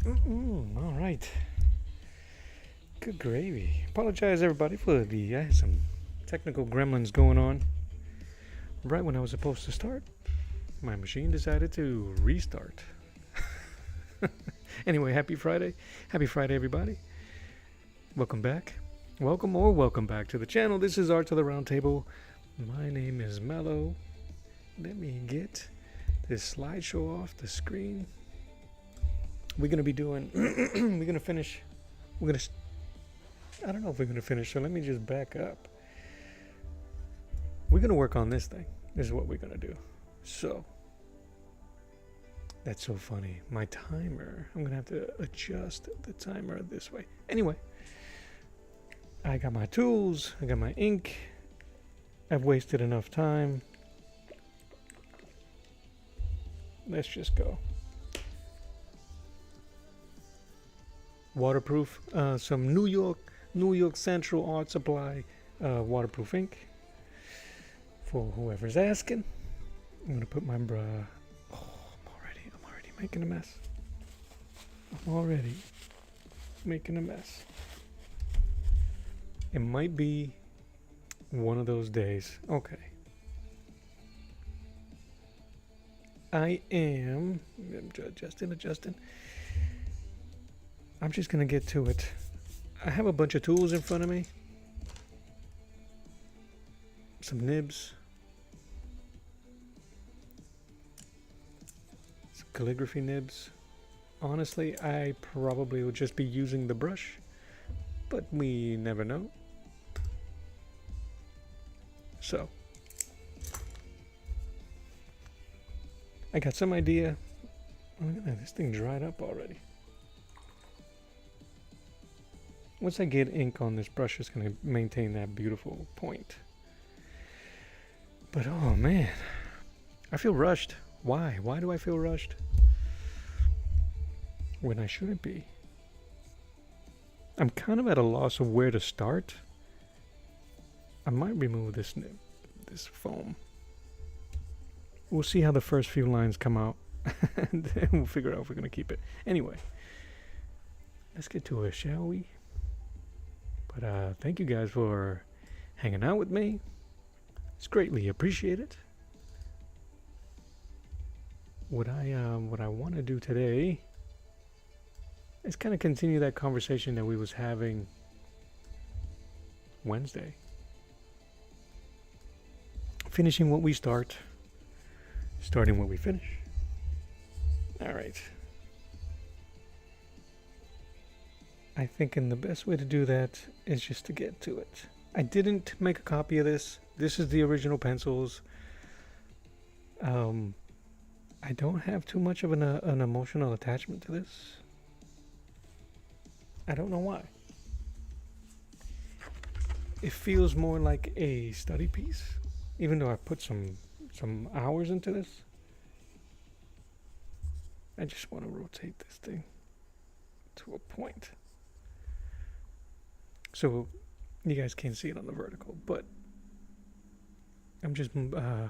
All right. Good gravy. Apologize, everybody, for I had some technical gremlins going on. Right when I was supposed to start, my machine decided to restart. Anyway, happy Friday. Happy Friday, everybody. Welcome back. Welcome back to the channel. This is Art to the Round Table. My name is Mello. Let me get this slideshow off the screen. We're going to be doing, we're going to finish, I don't know if we're going to finish, so let me just back up. We're going to work on this thing. This is what we're going to do. So, that's so funny. My timer, I'm going to have to adjust the timer this way. Anyway, I got my tools, I got my ink. I've wasted enough time. Let's just go. Waterproof, some New York Central Art Supply waterproof ink. For whoever's asking, I'm gonna put my I'm already making a mess. I'm already making a mess. It might be one of those days. Okay. I am adjusting. I'm just gonna get to it. I have a bunch of tools in front of me. Some nibs. Some calligraphy nibs. Honestly, I probably would just be using the brush, but we never know. So, I got some idea. Look at that, this thing dried up already. Once I get ink on this brush, it's going to maintain that beautiful point. But oh man, I feel rushed. Why? Why do I feel rushed? When I shouldn't be. I'm kind of at a loss of where to start. I might remove this foam. We'll see how the first few lines come out. And then we'll figure out if we're going to keep it. Anyway, let's get to it, shall we? But thank you guys for hanging out with me. It's greatly appreciated. What I want to do today is kind of continue that conversation that we was having Wednesday. Finishing what we start, starting what we finish. All right. I think the best way to do that is just to get to it. I didn't make a copy of this. This is the original pencils. I don't have too much of an emotional attachment to this. I don't know why. It feels more like a study piece, even though I put some hours into this. I just want to rotate this thing to a point. So you guys can't see it on the vertical, but I'm going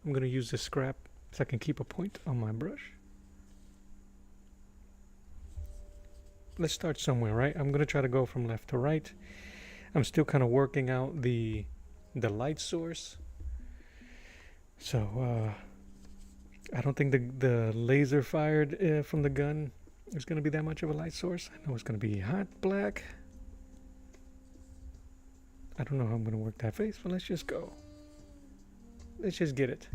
to use this scrap so I can keep a point on my brush. Let's start somewhere, right? I'm going to try to go from left to right. I'm still kind of working out the light source. So I don't think the laser fired from the gun is going to be that much of a light source. I know it's going to be hot black. I don't know how I'm going to work that face, but let's just go. Let's just get it.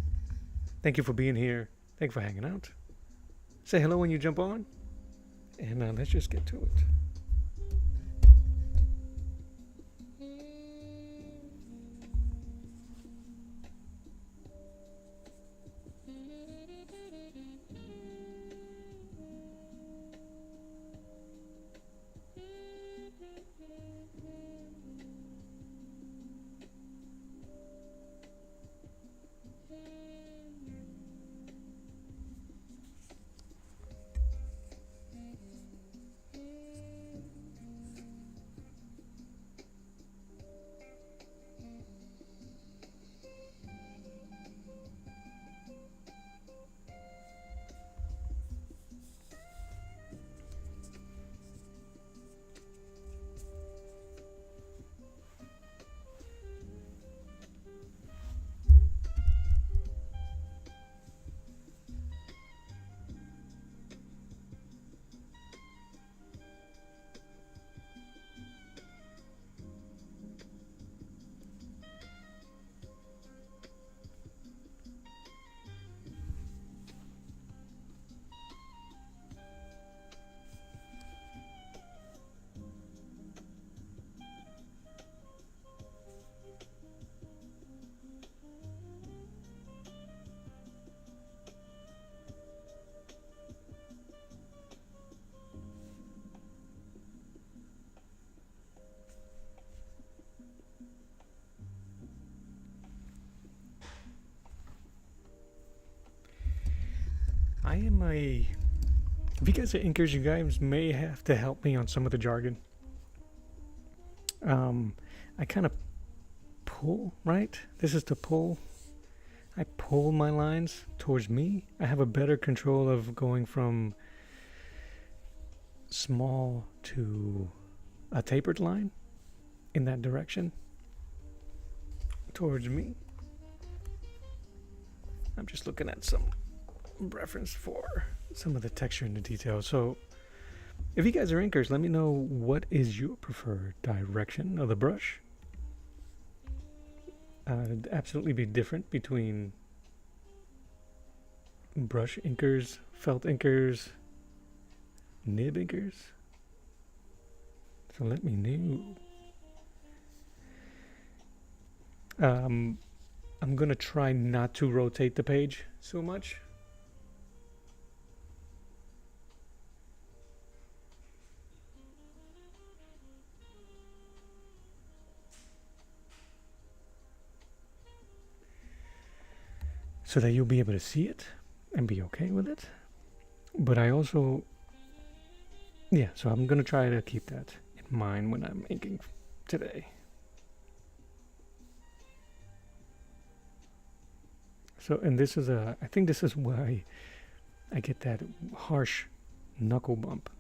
Thank you for being here. Thank you for hanging out. Say hello when you jump on. And let's just get to it. If you guys are inkers, you guys may have to help me on some of the jargon. I kind of pull, right? This is to pull. I pull my lines towards me. I have a better control of going from small to a tapered line in that direction towards me. I'm just looking at some reference for some of the texture and the detail. So if you guys are inkers, let me know what is your preferred direction of the brush. It'd absolutely be different between brush inkers, felt inkers, nib inkers. So let me know. I'm gonna try not to rotate the page so much. So that you'll be able to see it and be okay with it. But I also, yeah, so I'm gonna try to keep that in mind when I'm inking today. So, and this is I think this is why I get that harsh knuckle bump.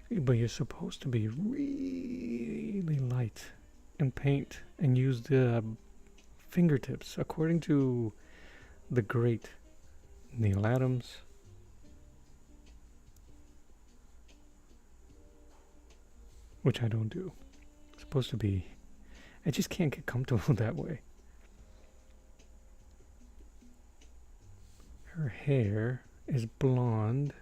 But you're supposed to be really light and paint and use the fingertips according to the great Neil Adams. Which I don't do. It's supposed to be, I just can't get comfortable that way. Her hair is blonde.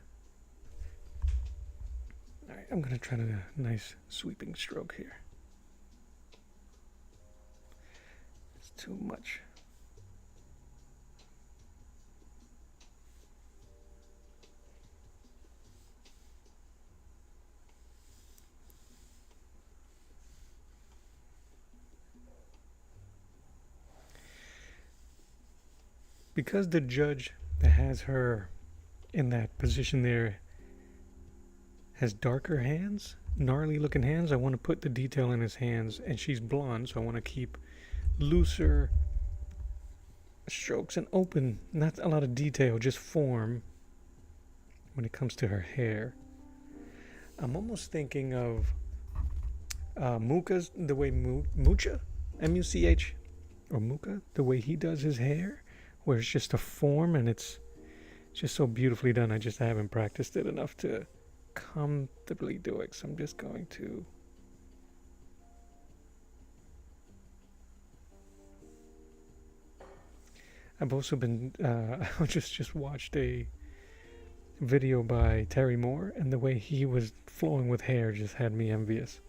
Alright, I'm gonna try a nice sweeping stroke here. It's too much. Because the judge that has her in that position there has darker hands, gnarly looking hands, I want to put the detail in his hands, and she's blonde, so I want to keep looser strokes and open, not a lot of detail, just form when it comes to her hair. I'm almost thinking of Muka's, the way Mucha, M-U-C-H, or Muka, the way he does his hair, where it's just a form and it's just so beautifully done. I haven't practiced it enough to comfortably do it, so I'm just going to I've also been I just watched a video by Terry Moore, and the way he was flowing with hair just had me envious.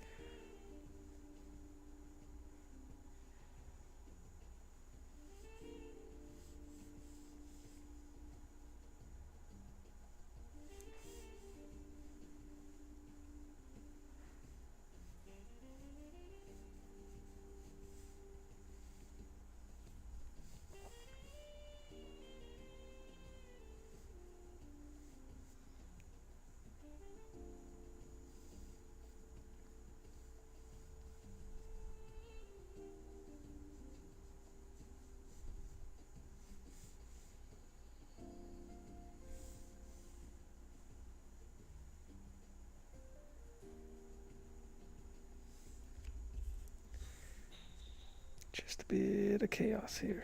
Just a bit of chaos here.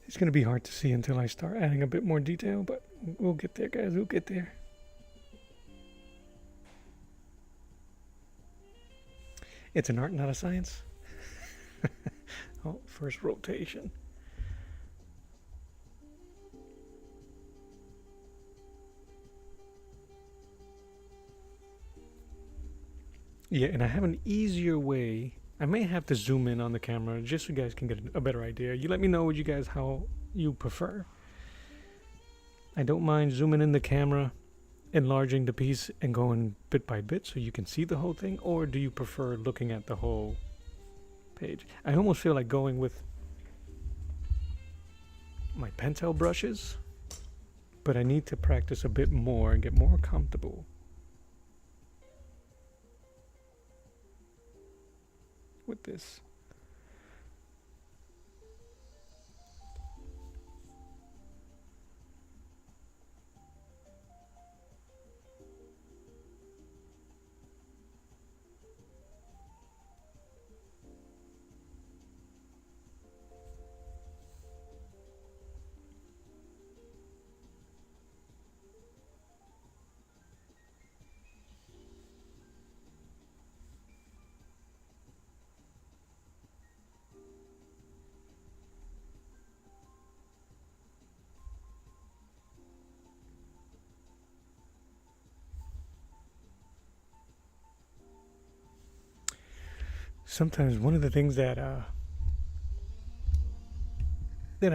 It's going to be hard to see until I start adding a bit more detail, but we'll get there, guys. We'll get there. It's an art, not a science. Oh, first rotation. Yeah, and I have an easier way. I may have to zoom in on the camera just so you guys can get a better idea. You let me know, you guys, how you prefer. I don't mind zooming in the camera enlarging the piece and going bit by bit so you can see the whole thing, or do you prefer looking at the whole page? I almost feel like going with my Pentel brushes, but I need to practice a bit more and get more comfortable with this. Sometimes one of the things that I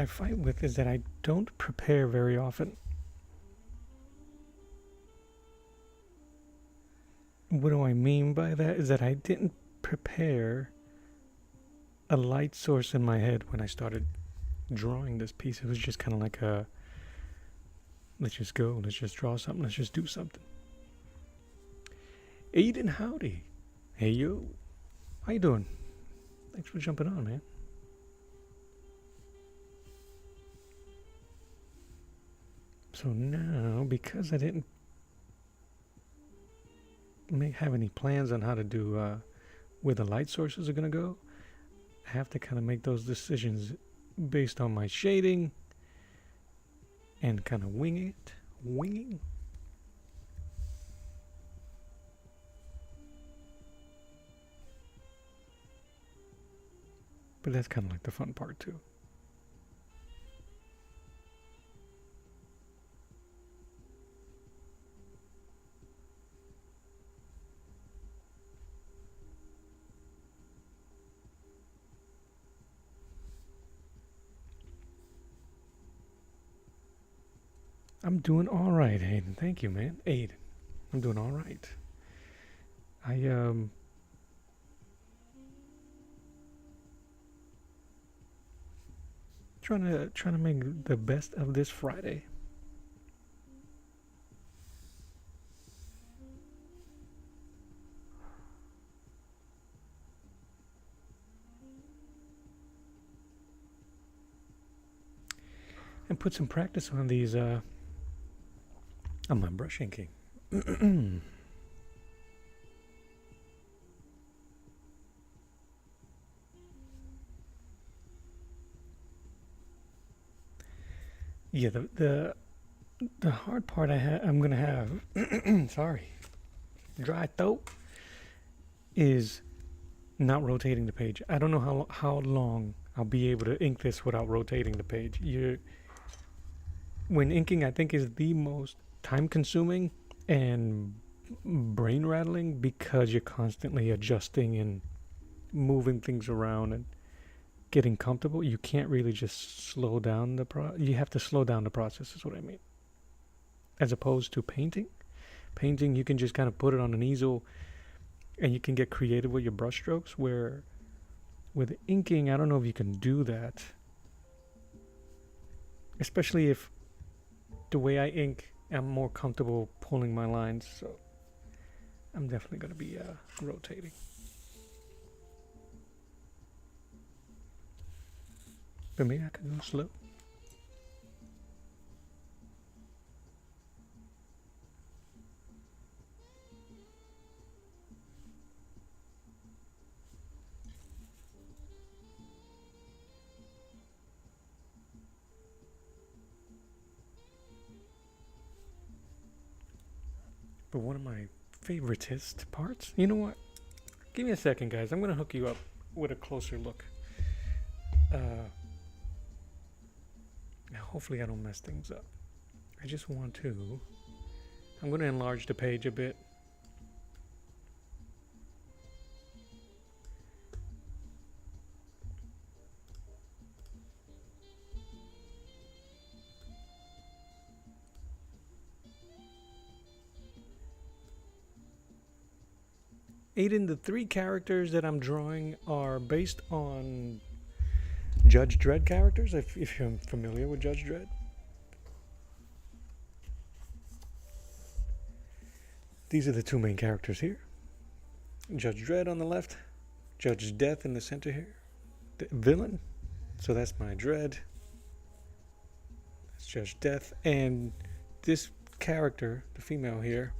fight with is that I don't prepare very often. What do I mean by that? Is that I didn't prepare a light source in my head when I started drawing this piece. It was just kind of like a, let's just go, let's just draw something, let's just do something. Aiden, howdy. Hey, yo. How you doing? Thanks for jumping on, man. So now, because I didn't have any plans on how to do where the light sources are going to go, I have to kind of make those decisions based on my shading and kind of winging. But that's kind of like the fun part too. I'm doing all right, Aiden. Thank you, man. Aiden, I'm doing all right. Trying to make the best of this Friday. And put some practice on these on my brush inking. Yeah, the hard part I'm gonna have, sorry, dry throat, is not rotating the page. I don't know how long I'll be able to ink this without rotating the page. When inking, I think, is the most time-consuming and brain-rattling because you're constantly adjusting and moving things around and getting comfortable. You can't really just slow down you have to slow down the process, is what I mean. As opposed to painting. Painting, you can just kind of put it on an easel and you can get creative with your brush strokes, where with inking, I don't know if you can do that. Especially if the way I ink, I'm more comfortable pulling my lines, so I'm definitely going to be rotating. But maybe I could go slow. But one of my favoritist parts, you know what? Give me a second, guys. I'm going to hook you up with a closer look. Hopefully I don't mess things up. I just want to... I'm going to enlarge the page a bit. Aiden, the 3 characters that I'm drawing are based on Judge Dredd characters, if you're familiar with Judge Dredd. These are the 2 main characters here. Judge Dredd on the left, Judge Death in the center here. The villain. So that's my Dredd. That's Judge Death. And this character, the female here,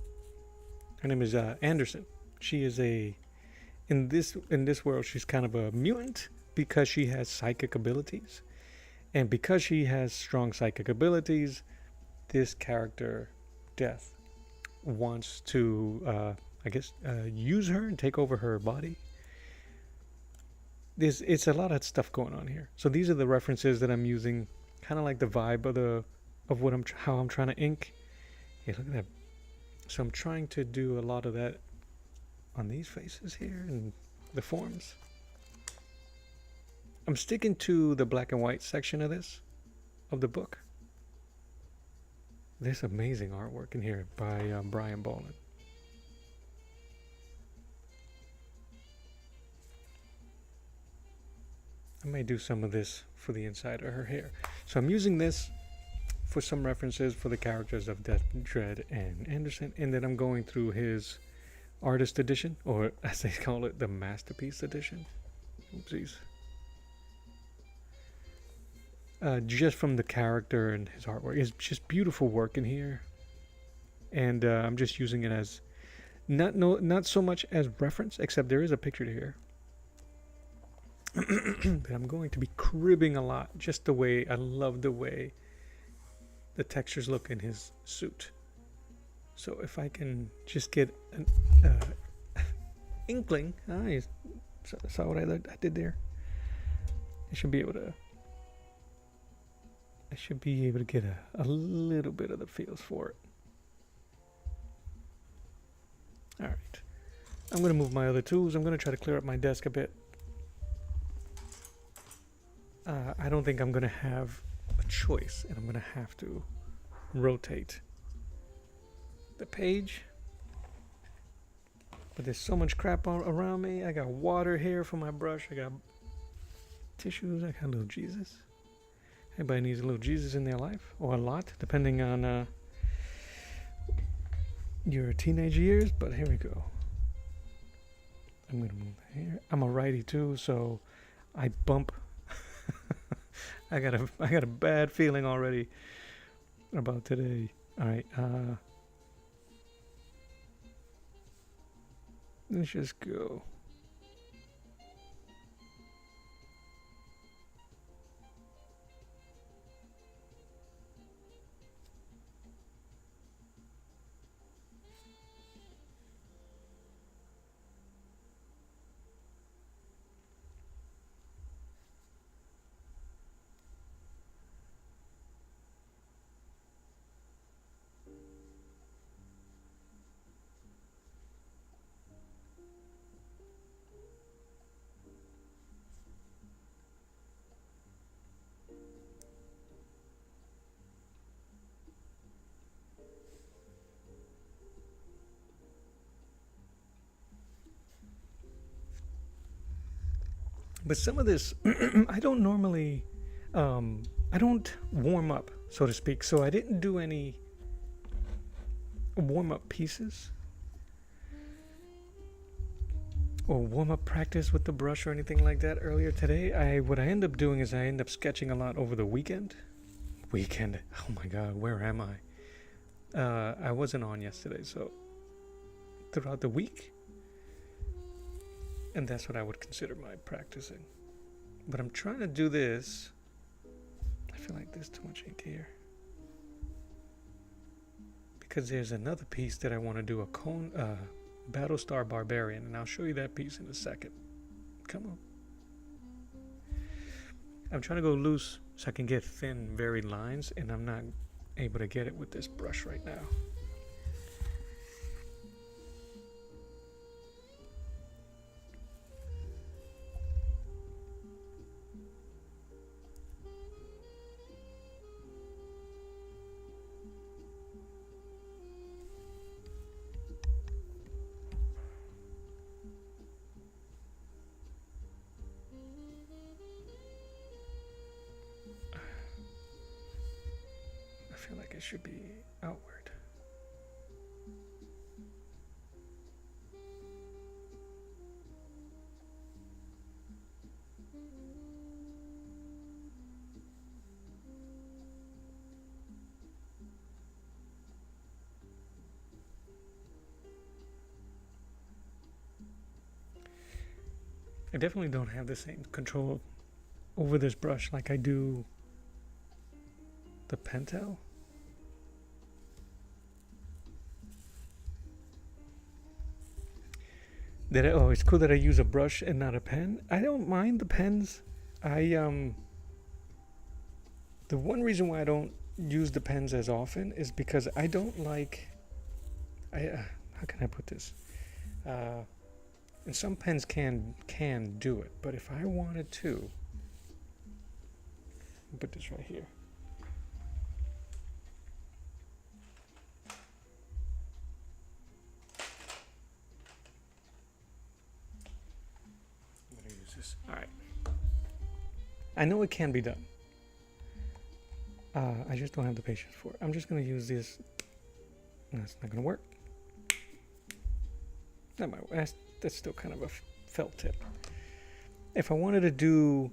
her name is Anderson. She is in this world, she's kind of a mutant because she has psychic abilities. And because she has strong psychic abilities, this character, Death, wants to, use her and take over her body. It's a lot of stuff going on here. So these are the references that I'm using, kind of like the vibe of what how I'm trying to ink. Yeah, look at that. So I'm trying to do a lot of that on these faces here and the forms. I'm sticking to the black and white section of the book. There's amazing artwork in here by Brian Bolin. I may do some of this for the inside of her hair. So I'm using this for some references for the characters of Death, Dredd, and Anderson, and then I'm going through his artist edition, or as they call it, the masterpiece edition. Oopsies. Just from the character and his artwork. It's just beautiful work in here. And I'm just using it as not so much as reference, except there is a picture here. But I'm going to be cribbing a lot, just the way, I love the way the textures look in his suit. So if I can just get an inkling, you saw what I did there. I should be able to get a little bit of the feels for it. All right, I'm going to move my other tools. I'm going to try to clear up my desk a bit. I don't think I'm going to have a choice, and I'm going to have to rotate the page. But there's so much crap around me. I got water here for my brush. I got tissues. I got a little Jesus. Everybody needs a little Jesus in their life, or a lot, depending on your teenage years. But here we go. I'm going to move here. I'm a righty too, so I bump. I got a bad feeling already about today. All right, let's just go. But some of this, I don't normally, I don't warm up, so to speak. So I didn't do any warm-up pieces or warm-up practice with the brush or anything like that earlier today. What I end up doing is I end up sketching a lot over the weekend. Oh my God, where am I? I wasn't on yesterday, so throughout the week. And that's what I would consider my practicing. But I'm trying to do this. I feel like there's too much ink here. Because there's another piece that I want to do, a Battlestar Barbarian. And I'll show you that piece in a second. Come on. I'm trying to go loose so I can get thin, varied lines. And I'm not able to get it with this brush right now. feel like it should be outward. I definitely don't have the same control over this brush like I do the Pentel. It's cool that I use a brush and not a pen. I don't mind the pens. The one reason why I don't use the pens as often is because I don't like. How can I put this? And some pens can do it, but if I wanted to, I'll put this right here. I'm gonna use this. All right. I know it can be done. I just don't have the patience for it. I'm just gonna use this. That's not gonna work. That might work. That's still kind of a felt tip. If I wanted to do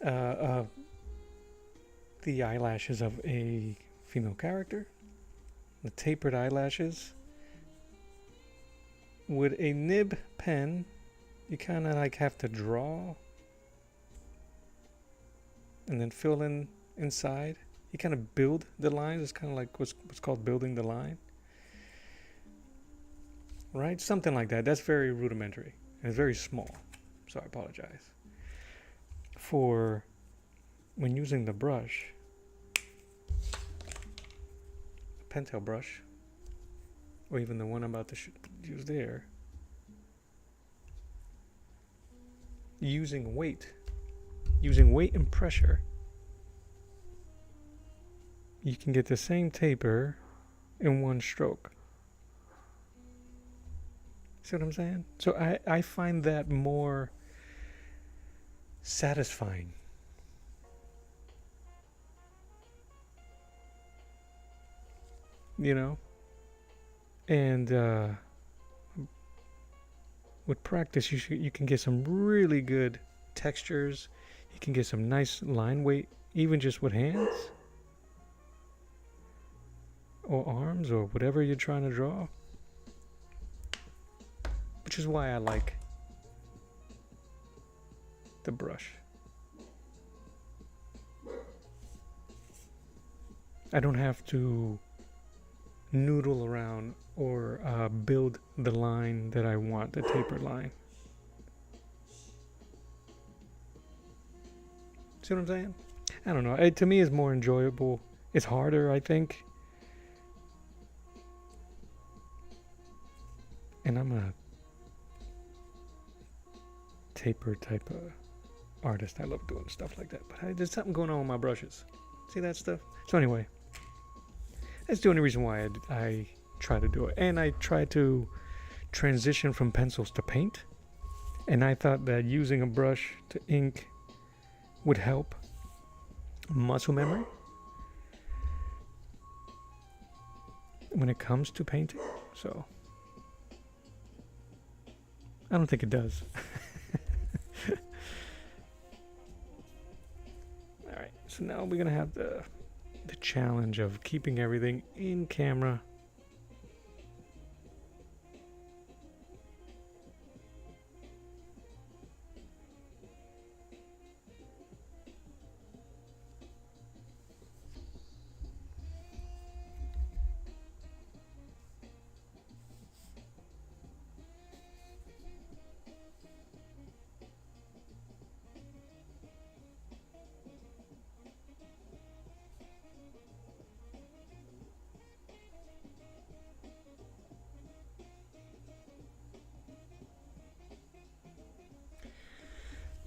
the eyelashes of a female character, the tapered eyelashes, with a nib pen, you kind of like have to draw and then fill in inside. You kind of build the lines. It's kind of like what's called building the line. Right? Something like that. That's very rudimentary. And it's very small. So I apologize. For when using the brush, Pentel brush, or even the one I'm about to use there, using weight and pressure, you can get the same taper in one stroke. See what I'm saying? So I find that more satisfying. You know? And with practice, you can get some really good textures. You can get some nice line weight, even just with hands or arms or whatever you're trying to draw. Which is why I like the brush. I don't have to noodle around or build the line that I want, the tapered line. See what I'm saying? I don't know. To me, it's more enjoyable. It's harder, I think. And I'm a taper type of artist. I love doing stuff like that. But there's something going on with my brushes. See that stuff? So anyway, that's the only reason why I try to do it. And I try to transition from pencils to paint. And I thought that using a brush to ink would help muscle memory when it comes to painting. So I don't think it does. Alright, so now we're gonna have the challenge of keeping everything in camera.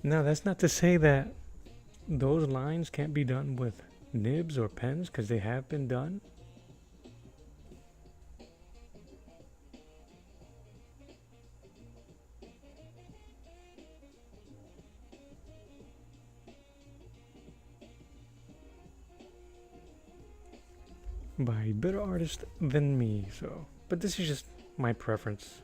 Now, that's not to say that those lines can't be done with nibs or pens, because they have been done. by better artists than me. So, but this is just my preference.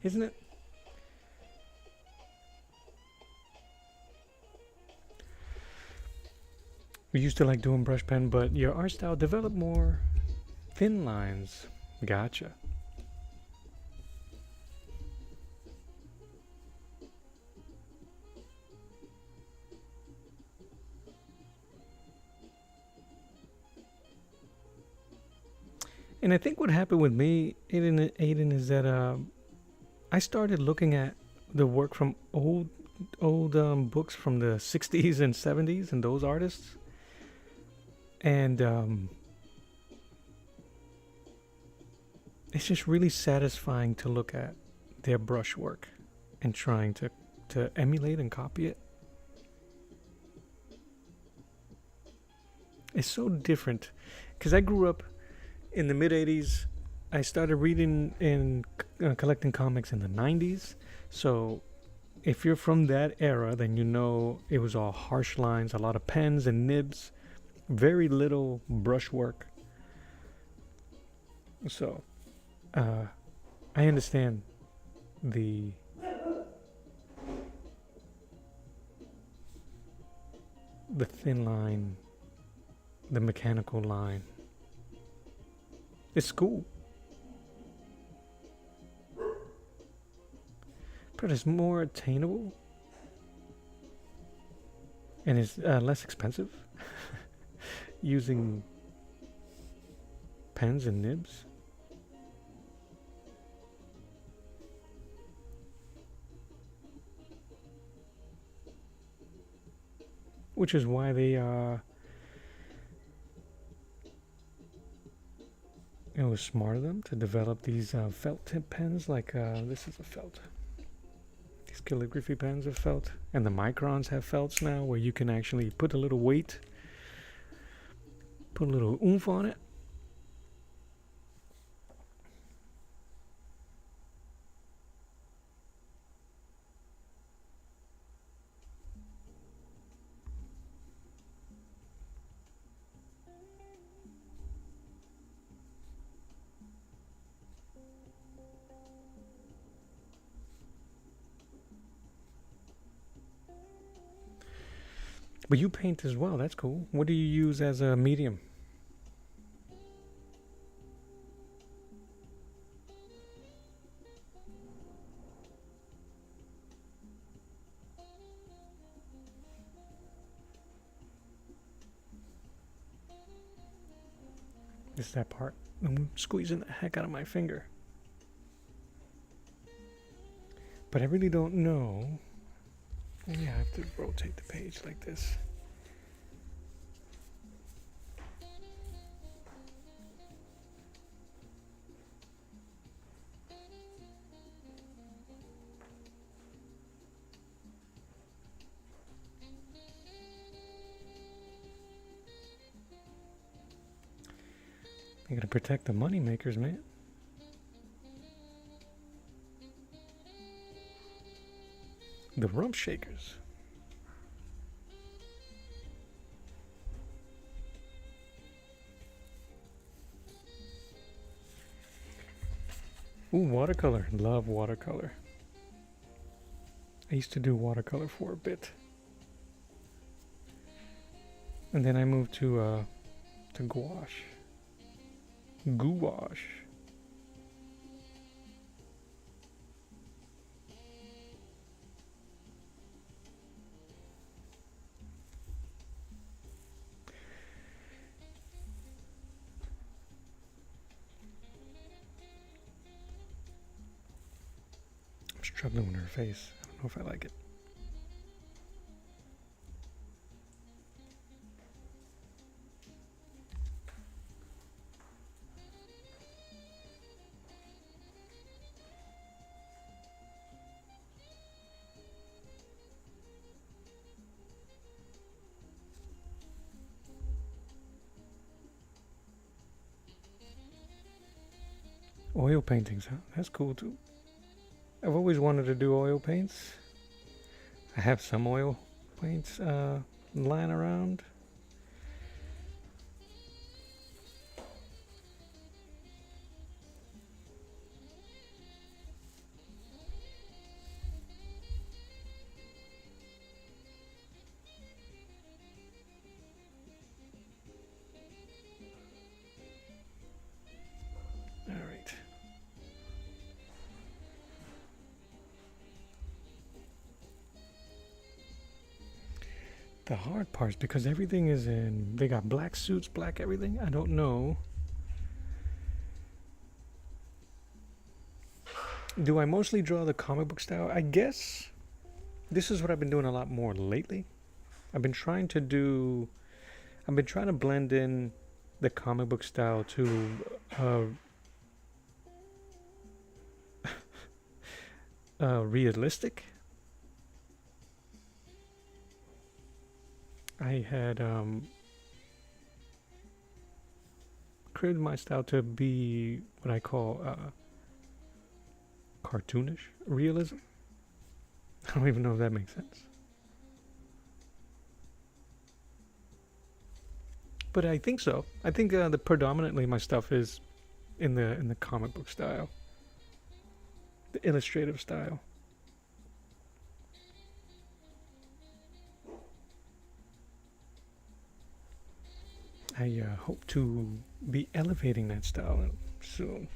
Isn't it? We used to like doing brush pen, but your art style developed more thin lines. Gotcha. And I think what happened with me, Aiden, is that I started looking at the work from old books from the 60s and 70s and those artists. And it's just really satisfying to look at their brushwork and trying to emulate and copy it. It's so different because I grew up in the mid 80s. I started reading and collecting comics in the 90s. So if you're from that era, then you know it was all harsh lines, a lot of pens and nibs, very little brushwork. So I understand the thin line, the mechanical line. It's cool. But it's more attainable. And it's less expensive. Using pens and nibs. Which is why they it was smart of them to develop these felt tip pens. Like this is a felt. These calligraphy pens are felt, and the microns have felts now, where you can actually put a little weight, put a little oomph on it. But you paint as well. That's cool. What do you use as a medium? It's that part. I'm squeezing the heck out of my finger. But I really don't know. Yeah, I have to rotate the page like this. You gotta protect the money makers, man. The rump shakers. Ooh, watercolor. Love watercolor. I used to do watercolor for a bit. And then I moved to gouache. Gouache. I'm struggling with her face. I don't know if I like it. Oil paintings, huh? That's cool too. I've always wanted to do oil paints. I have some oil paints lying around. All right. The hard part is because everything is in, they got black suits, black everything. I don't know. Do I mostly draw the comic book style? I guess this is what I've been doing a lot more lately. I've been trying to blend in the comic book style to realistic. I had created my style to be what I call cartoonish realism. I don't even know if that makes sense. But I think so. I think the predominantly my stuff is in the comic book style, the illustrative style. I hope to be elevating that style soon.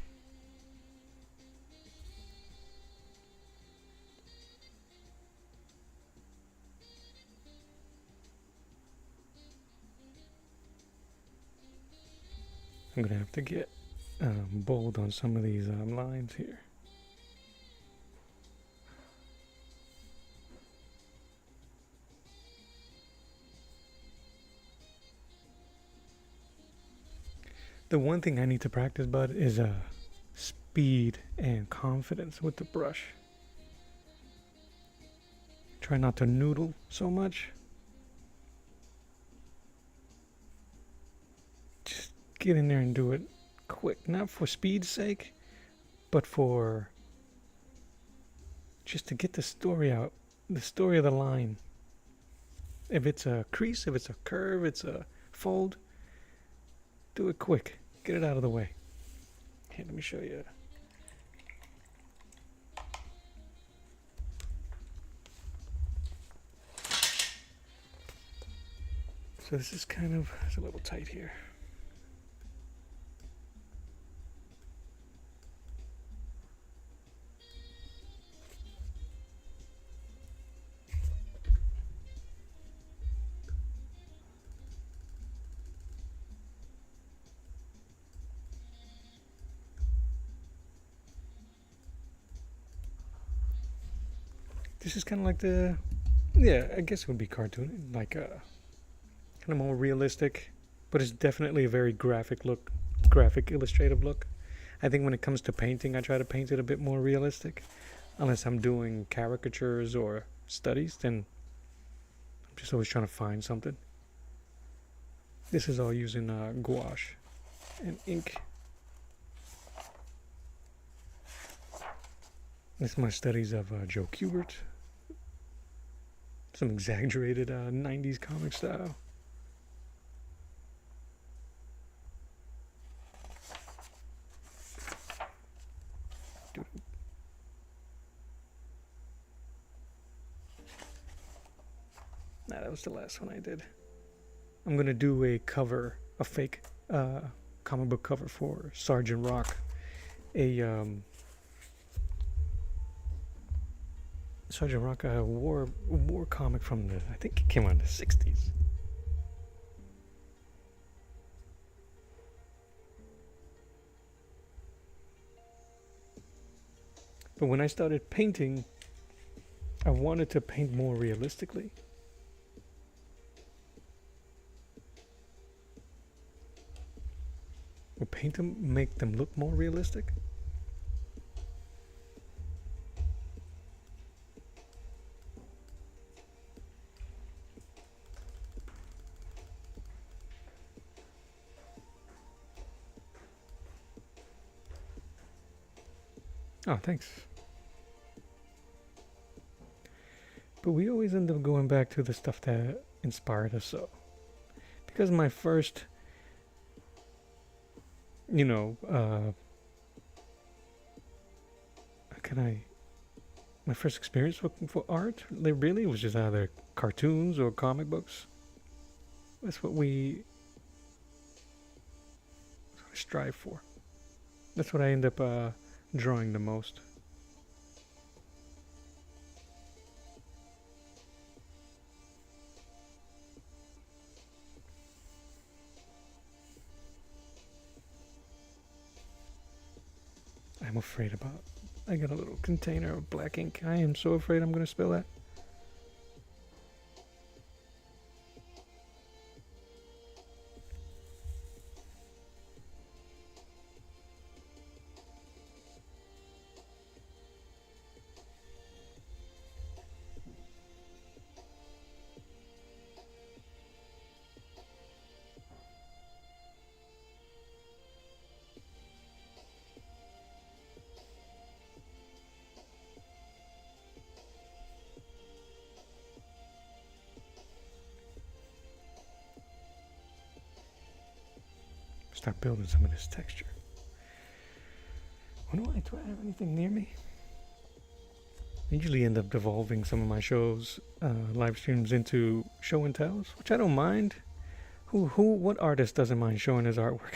I'm gonna have to get bold on some of these lines here. The one thing I need to practice, bud, is speed and confidence with the brush. Try not to noodle so much. Just get in there and do it quick. Not for speed's sake, but for just to get the story out. The story of the line. If it's a crease, if it's a curve, it's a fold, do it quick. Get it out of the way. Here, let me show you. So this is kind of, it's a little tight here. This is kind of like the, yeah, I guess it would be cartoon, like kind of more realistic, but it's definitely a very graphic look, graphic illustrative look. I think when it comes to painting, I try to paint it a bit more realistic. Unless I'm doing caricatures or studies, then I'm just always trying to find something. This is all using gouache and ink. This is my studies of Joe Kubert. Some exaggerated 90s comic style. Nah, that was the last one I did. I'm going to do a cover, a fake comic book cover for Sergeant Rock. Sergeant Rock, a war comic from the, I think it came out in the 60s. But when I started painting, I wanted to paint more realistically. Or paint them, make them look more realistic. Oh, thanks. But we always end up going back to the stuff that inspired us. So, because my first, you know, my first experience looking for art, really was just either cartoons or comic books. That's what we strive for. That's what I end up drawing the most. I'm afraid about. I got a little container of black ink. I am so afraid I'm going to spill that. Start building some of this texture. Do I have anything near me? I usually end up devolving some of my shows, live streams into show and tells, which I don't mind. What artist doesn't mind showing his artwork?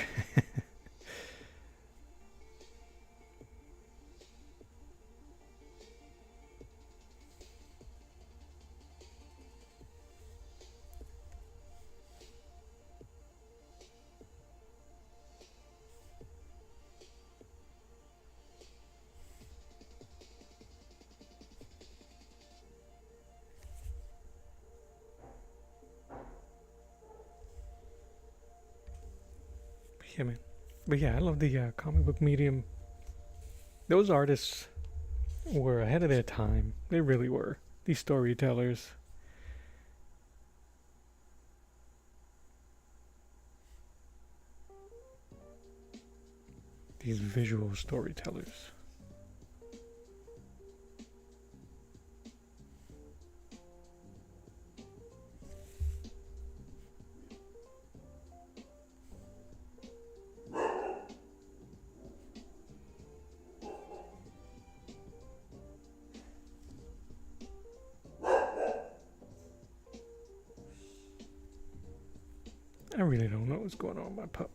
Yeah, man. But yeah, I love the comic book medium. Those artists were ahead of their time. They really were. These storytellers. These visual storytellers. I really don't know what's going on with my pup.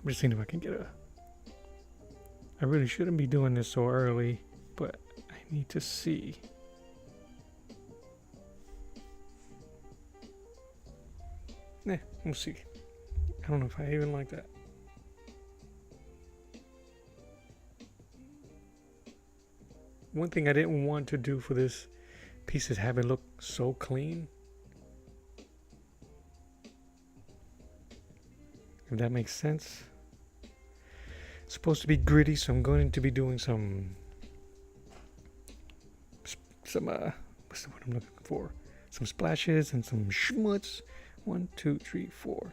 I'm just seeing if I can get a... I really shouldn't be doing this so early, but I need to see. We'll see. I don't know if I even like that. One thing I didn't want to do for this piece is have it look so clean. If that makes sense. It's supposed to be gritty, so I'm going to be doing some what's the word I'm looking for? Some splashes and some schmutz. 1, 2, 3, 4.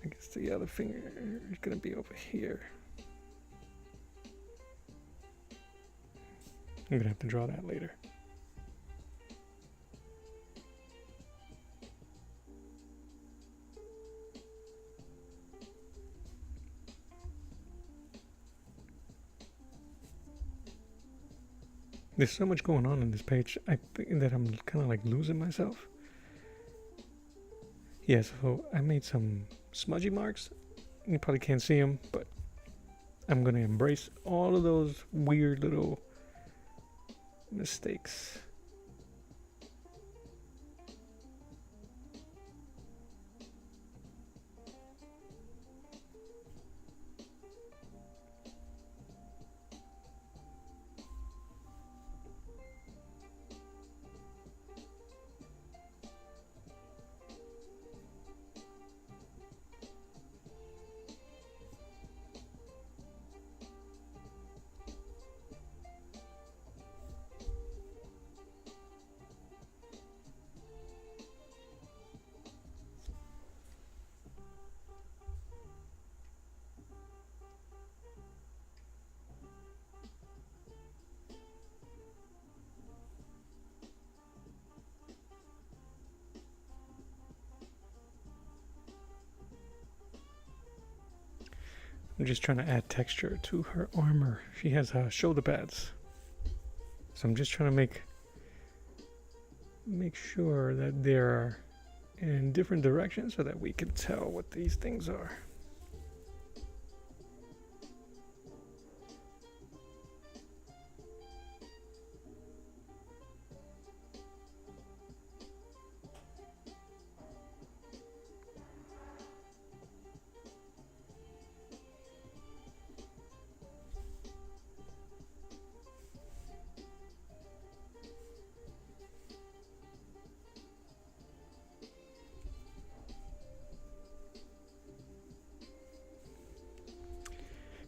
I guess the other finger is gonna be over here. I'm gonna have to draw that later. There's so much going on in this page, I think that I'm kind of like losing myself. Yeah, so I made some smudgy marks. You probably can't see them, but I'm going to embrace all of those weird little mistakes. I'm just trying to add texture to her armor. She has shoulder pads. So I'm just trying to make sure that they're in different directions so that we can tell what these things are.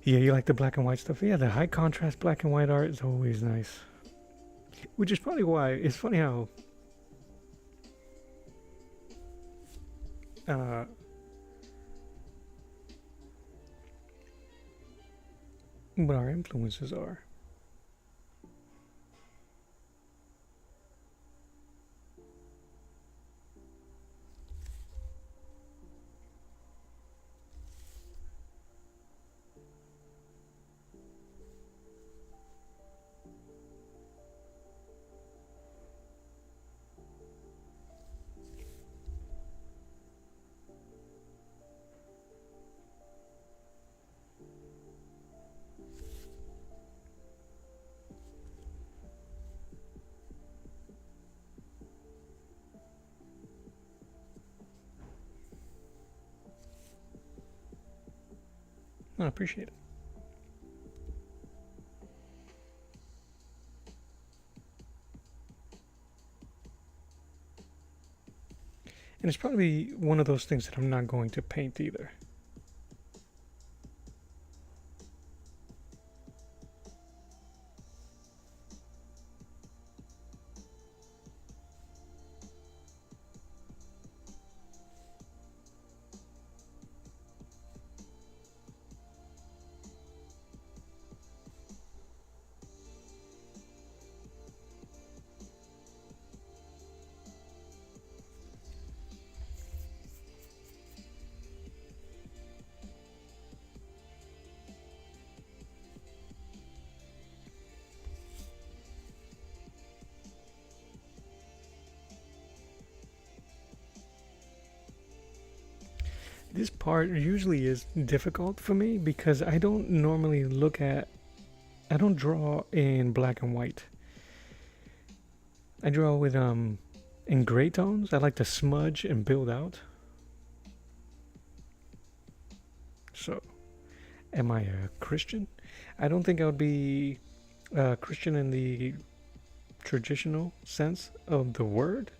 Yeah, you like the black and white stuff? Yeah, the high contrast black and white art is always nice. Which is probably why it's funny how what our influences are. I appreciate it. And it's probably one of those things that I'm not going to paint either. This part usually is difficult for me because I don't normally I don't draw in black and white. I draw with in gray tones. I like to smudge and build out. So, am I a Christian? I don't think I would be a Christian in the traditional sense of the word.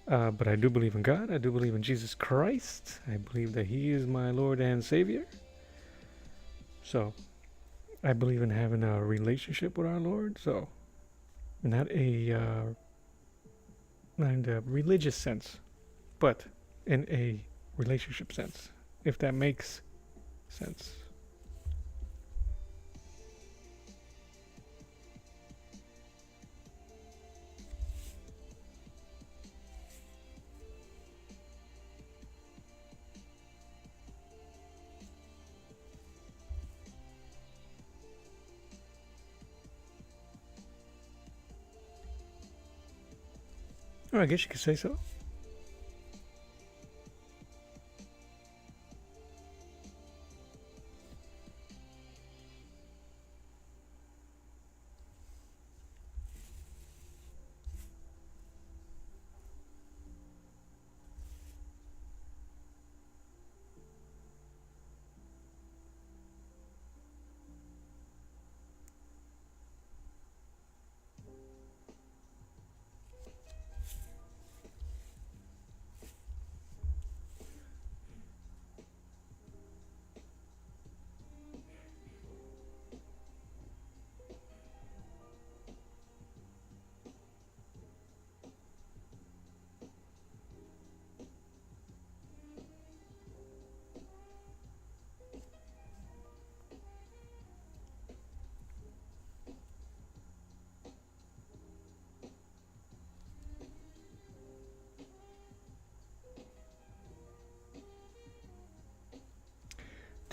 But I do believe in God. I do believe in Jesus Christ. I believe that He is my Lord and Savior. So, I believe in having a relationship with our Lord. So, not in a religious sense, but in a relationship sense, if that makes sense. Oh, I guess you could say so.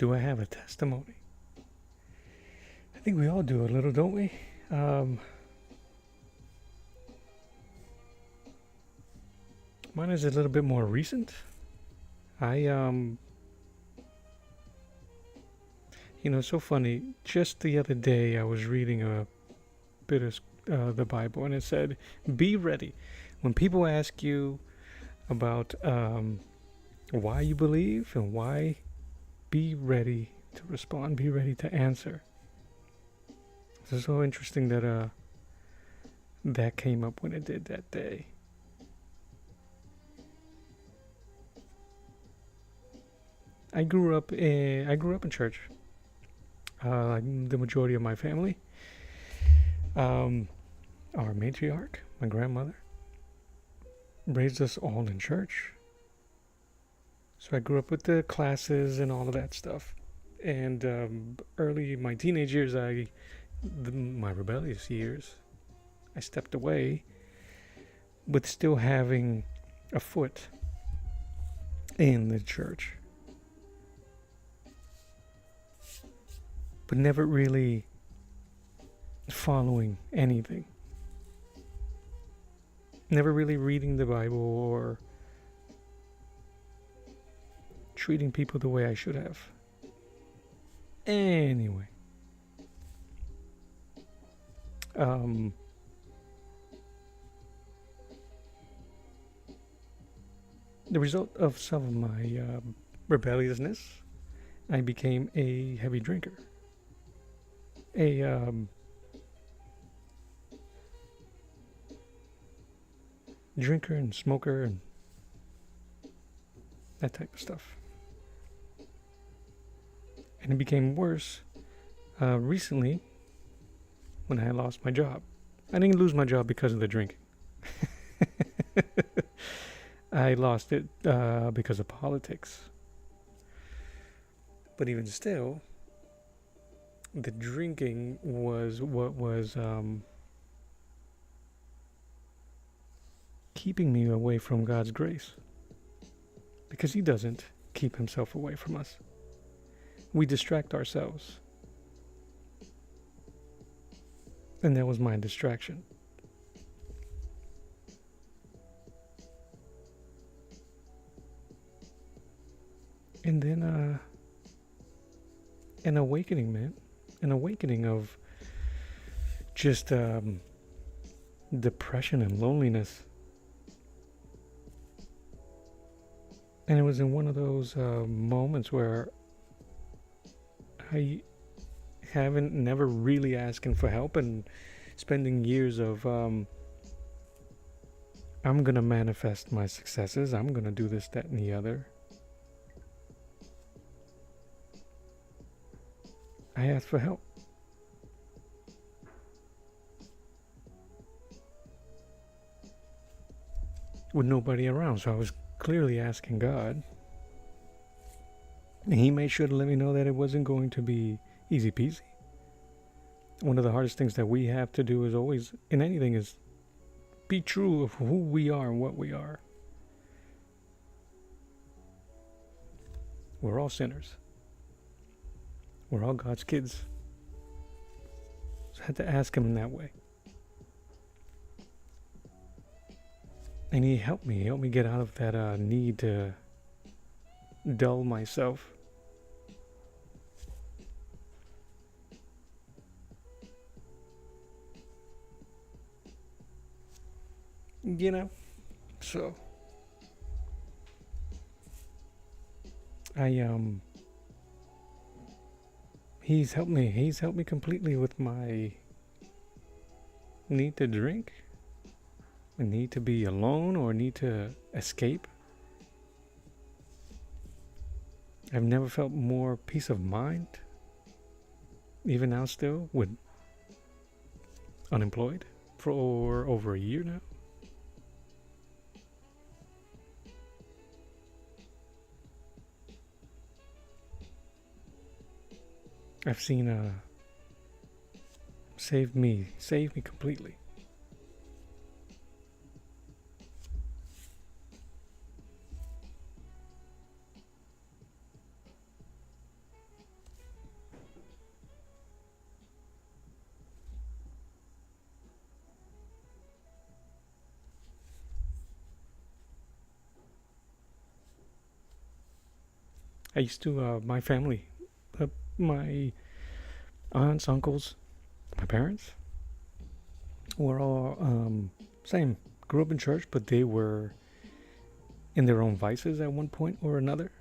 Do I have a testimony? I think we all do a little, don't we? Mine is a little bit more recent. It's so funny. Just the other day, I was reading a bit of the Bible, and it said, "Be ready when people ask you about why you believe and why. Be ready to respond. Be ready to answer." It's so interesting that that came up when it did that day. I grew up in church. The majority of my family. Our matriarch, my grandmother, raised us all in church. So I grew up with the classes and all of that stuff. And early in my teenage years, my rebellious years, I stepped away, but still having a foot in the church. But never really following anything. Never really reading the Bible or treating people the way I should have. Anyway. The result of some of my rebelliousness, I became a heavy drinker. A drinker and smoker and that type of stuff. And it became worse recently when I lost my job. I didn't lose my job because of the drinking. I lost it because of politics. But even still, the drinking was what was keeping me away from God's grace. Because He doesn't keep Himself away from us. We distract ourselves. And that was my distraction. And then an awakening, man. An awakening of just depression and loneliness. And it was in one of those moments where I never really asking for help and spending years of I'm going to manifest my successes. I'm going to do this, that, and the other. I asked for help. With nobody around, so I was clearly asking God. And He made sure to let me know that it wasn't going to be easy peasy. One of the hardest things that we have to do is always, in anything, is be true of who we are and what we are. We're all sinners. We're all God's kids. So I had to ask Him in that way. And He helped me. He helped me get out of that need to dull myself. So He's helped me. He's helped me completely with my need to drink, a need to be alone, or need to escape. I've never felt more peace of mind, even now still, with unemployed for over a year now. I've seen save me completely. I used to, my family, my aunts, uncles, my parents were all same. Grew up in church, but they were in their own vices at one point or another.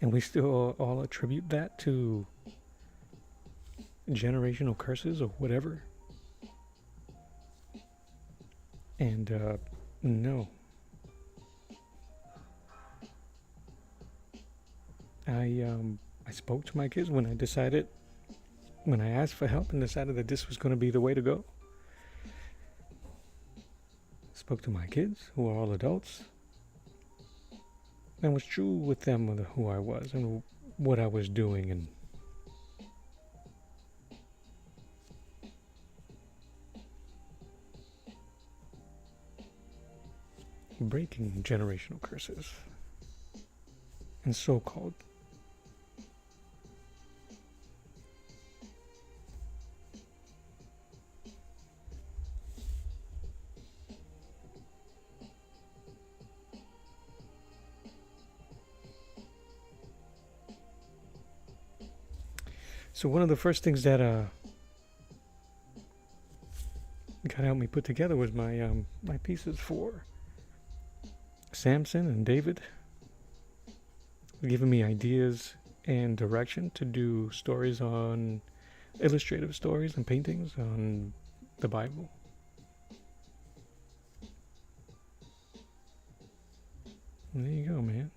And we still all attribute that to generational curses or whatever. And no. I spoke to my kids when I asked for help and decided that this was going to be the way to go. Spoke to my kids, who are all adults, and was true with them of who I was and what I was doing and breaking generational curses and so-called. So one of the first things that God helped me put together was my my pieces for Samson and David, giving me ideas and direction to do stories on illustrative stories and paintings on the Bible. And there you go, man.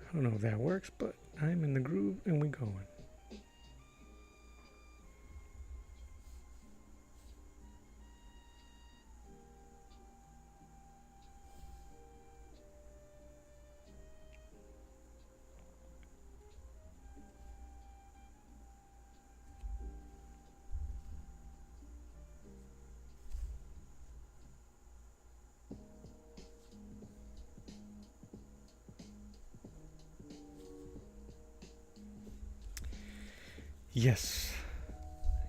I don't know if that works, but I'm in the groove and we going. Yes.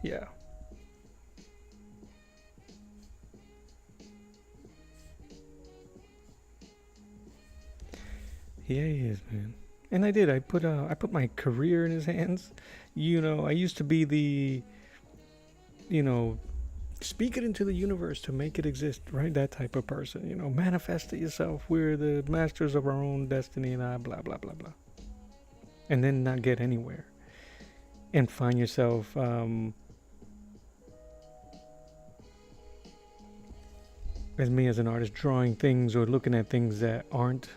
Yeah. Yeah, he is, man. And I did. I put my career in his hands. I used to be the, speak it into the universe to make it exist, right? That type of person. Manifest it yourself. We're the masters of our own destiny and blah, blah, blah, blah. And then not get anywhere. And find yourself as me as an artist drawing things or looking at things that aren't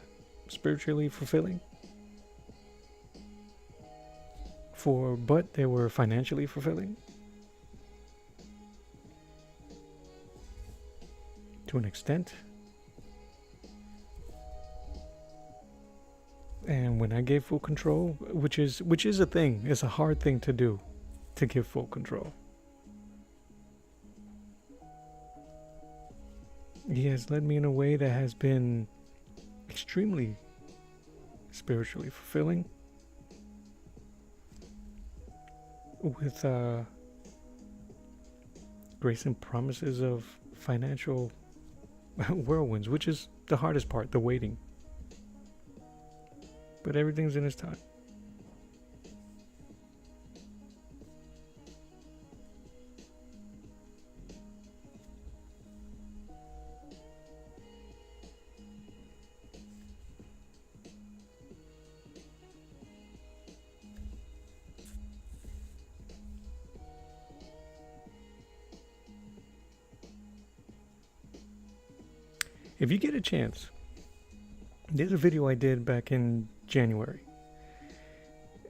spiritually fulfilling but they were financially fulfilling to an extent. And when I gave full control, which is a thing, it's a hard thing to do, to give full control. He has led me in a way that has been extremely spiritually fulfilling, with grace and promises of financial whirlwinds, which is the hardest part, the waiting. But everything's in its time. If you get a chance, there's a video I did back in January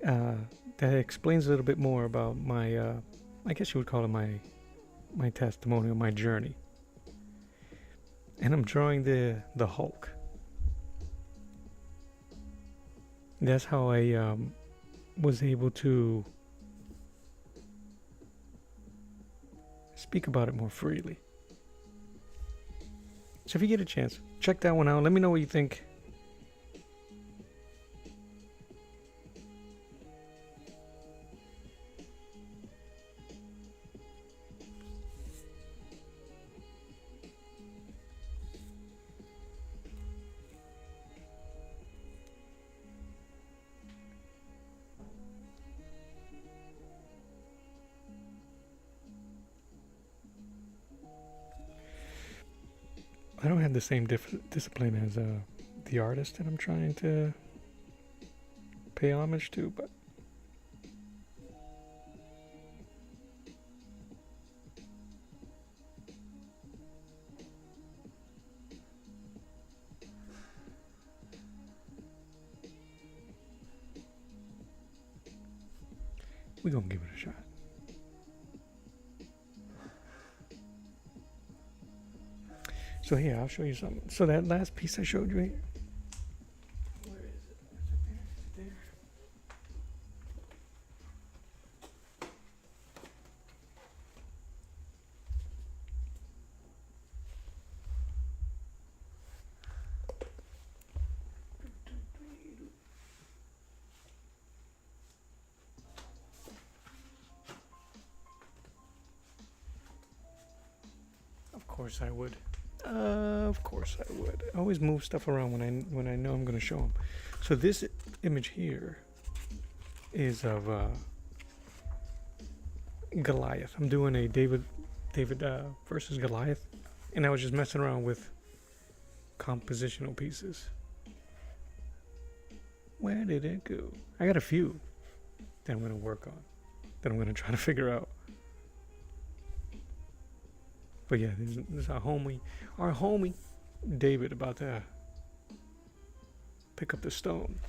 that explains a little bit more about my, I guess you would call it my testimonial, my journey. And I'm drawing the Hulk. That's how I was able to speak about it more freely. So if you get a chance, check that one out. Let me know what you think. I don't have the same discipline as the artist that I'm trying to pay homage to, but we're gonna give it a shot. So here, I'll show you something. So that last piece I showed you here. Where is it? Is it there? Of course I would. Of course I would. I always move stuff around when I know I'm going to show them. So this image here is of Goliath. I'm doing a David versus Goliath, and I was just messing around with compositional pieces. Where did it go? I got a few that I'm going to work on, that I'm going to try to figure out. But yeah, this is our homie David about to pick up the stone.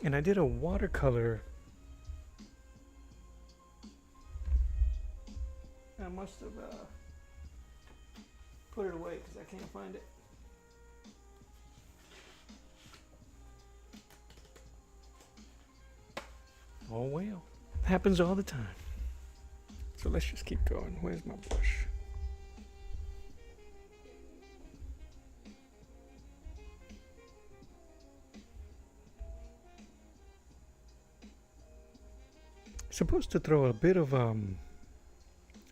And I did a watercolor. I must have put it away because I can't find it. Oh well, happens all the time. So let's just keep going. Where's my brush? Supposed to throw a bit of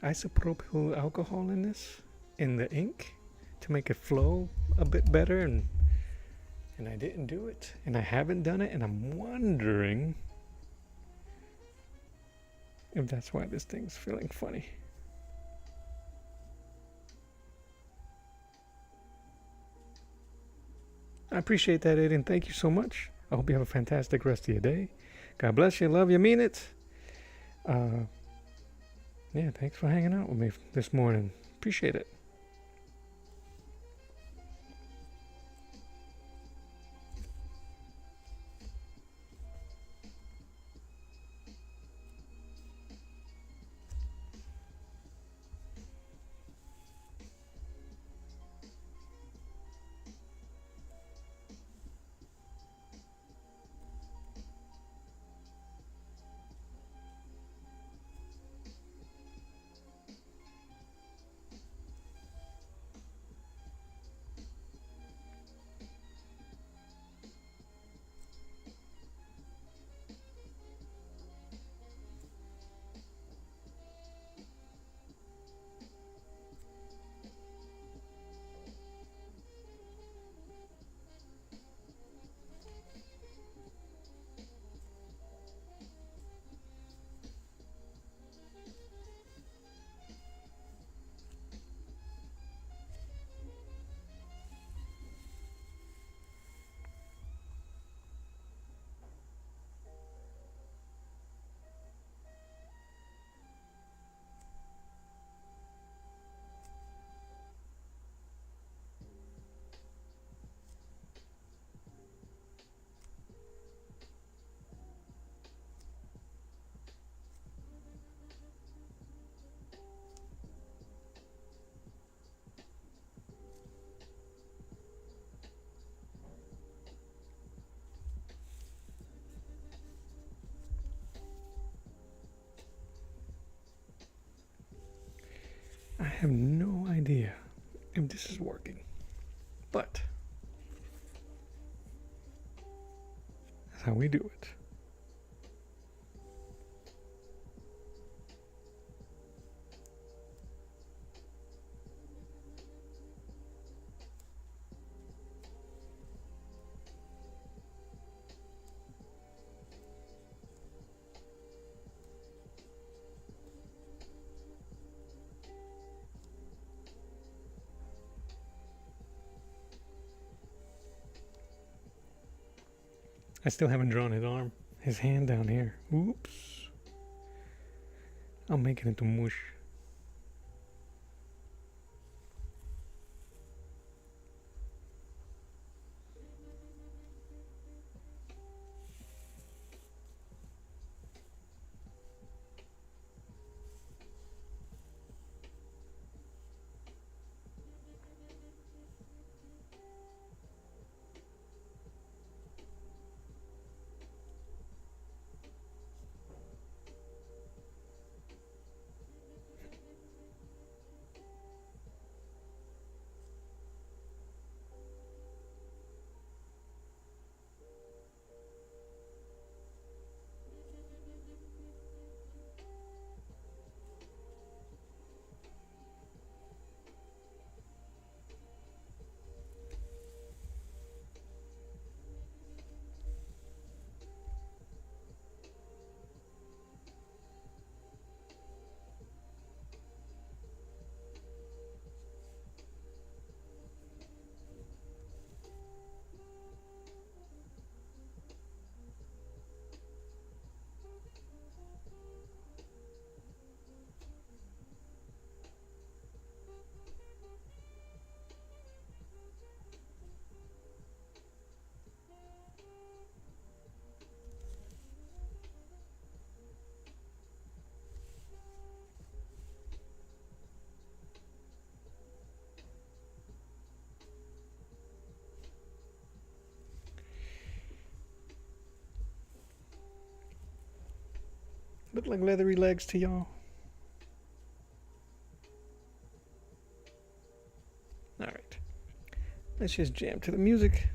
isopropyl alcohol in the ink to make it flow a bit better, and I didn't do it, and I haven't done it, and I'm wondering if that's why this thing's feeling funny. I appreciate that, Aiden. Thank you so much. I hope you have a fantastic rest of your day. God bless you. Love you. Mean it. Yeah, thanks for hanging out with me this morning. Appreciate it. have no idea if this is working, but that's how we do it. I still haven't drawn his arm, his hand down here. Oops. I'll make it into mush. Look like leathery legs to y'all. Alright. Let's just jam to the music.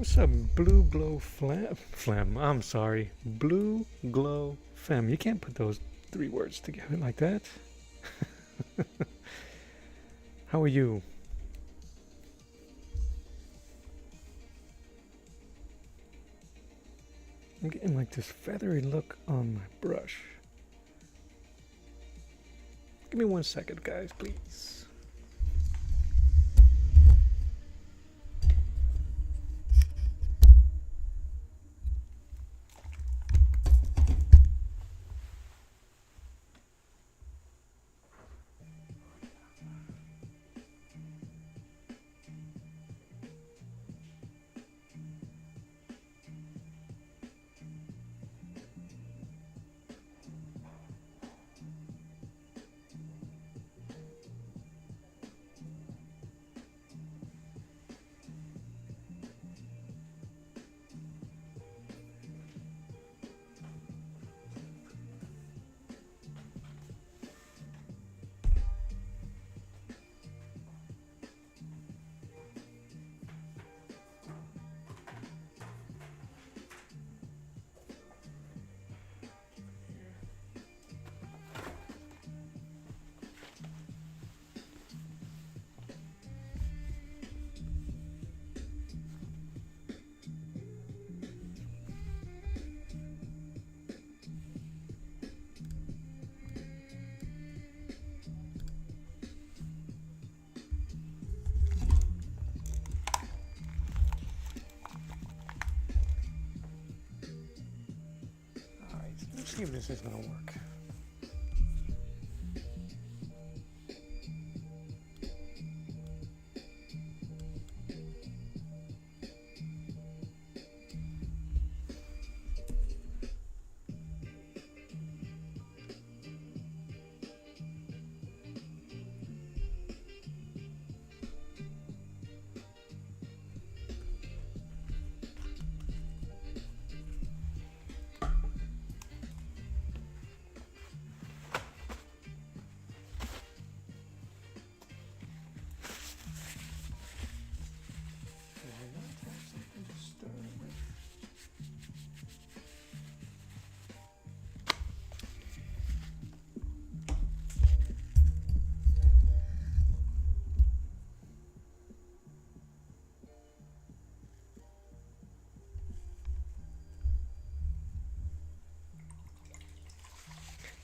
What's up, Blue Glow Flam? I'm sorry, Blue Glow Fem. You can't put those 3 words together like that. How are you? I'm getting like this feathery look on my brush. Give me 1 second, guys, please. Let's see if this is gonna work.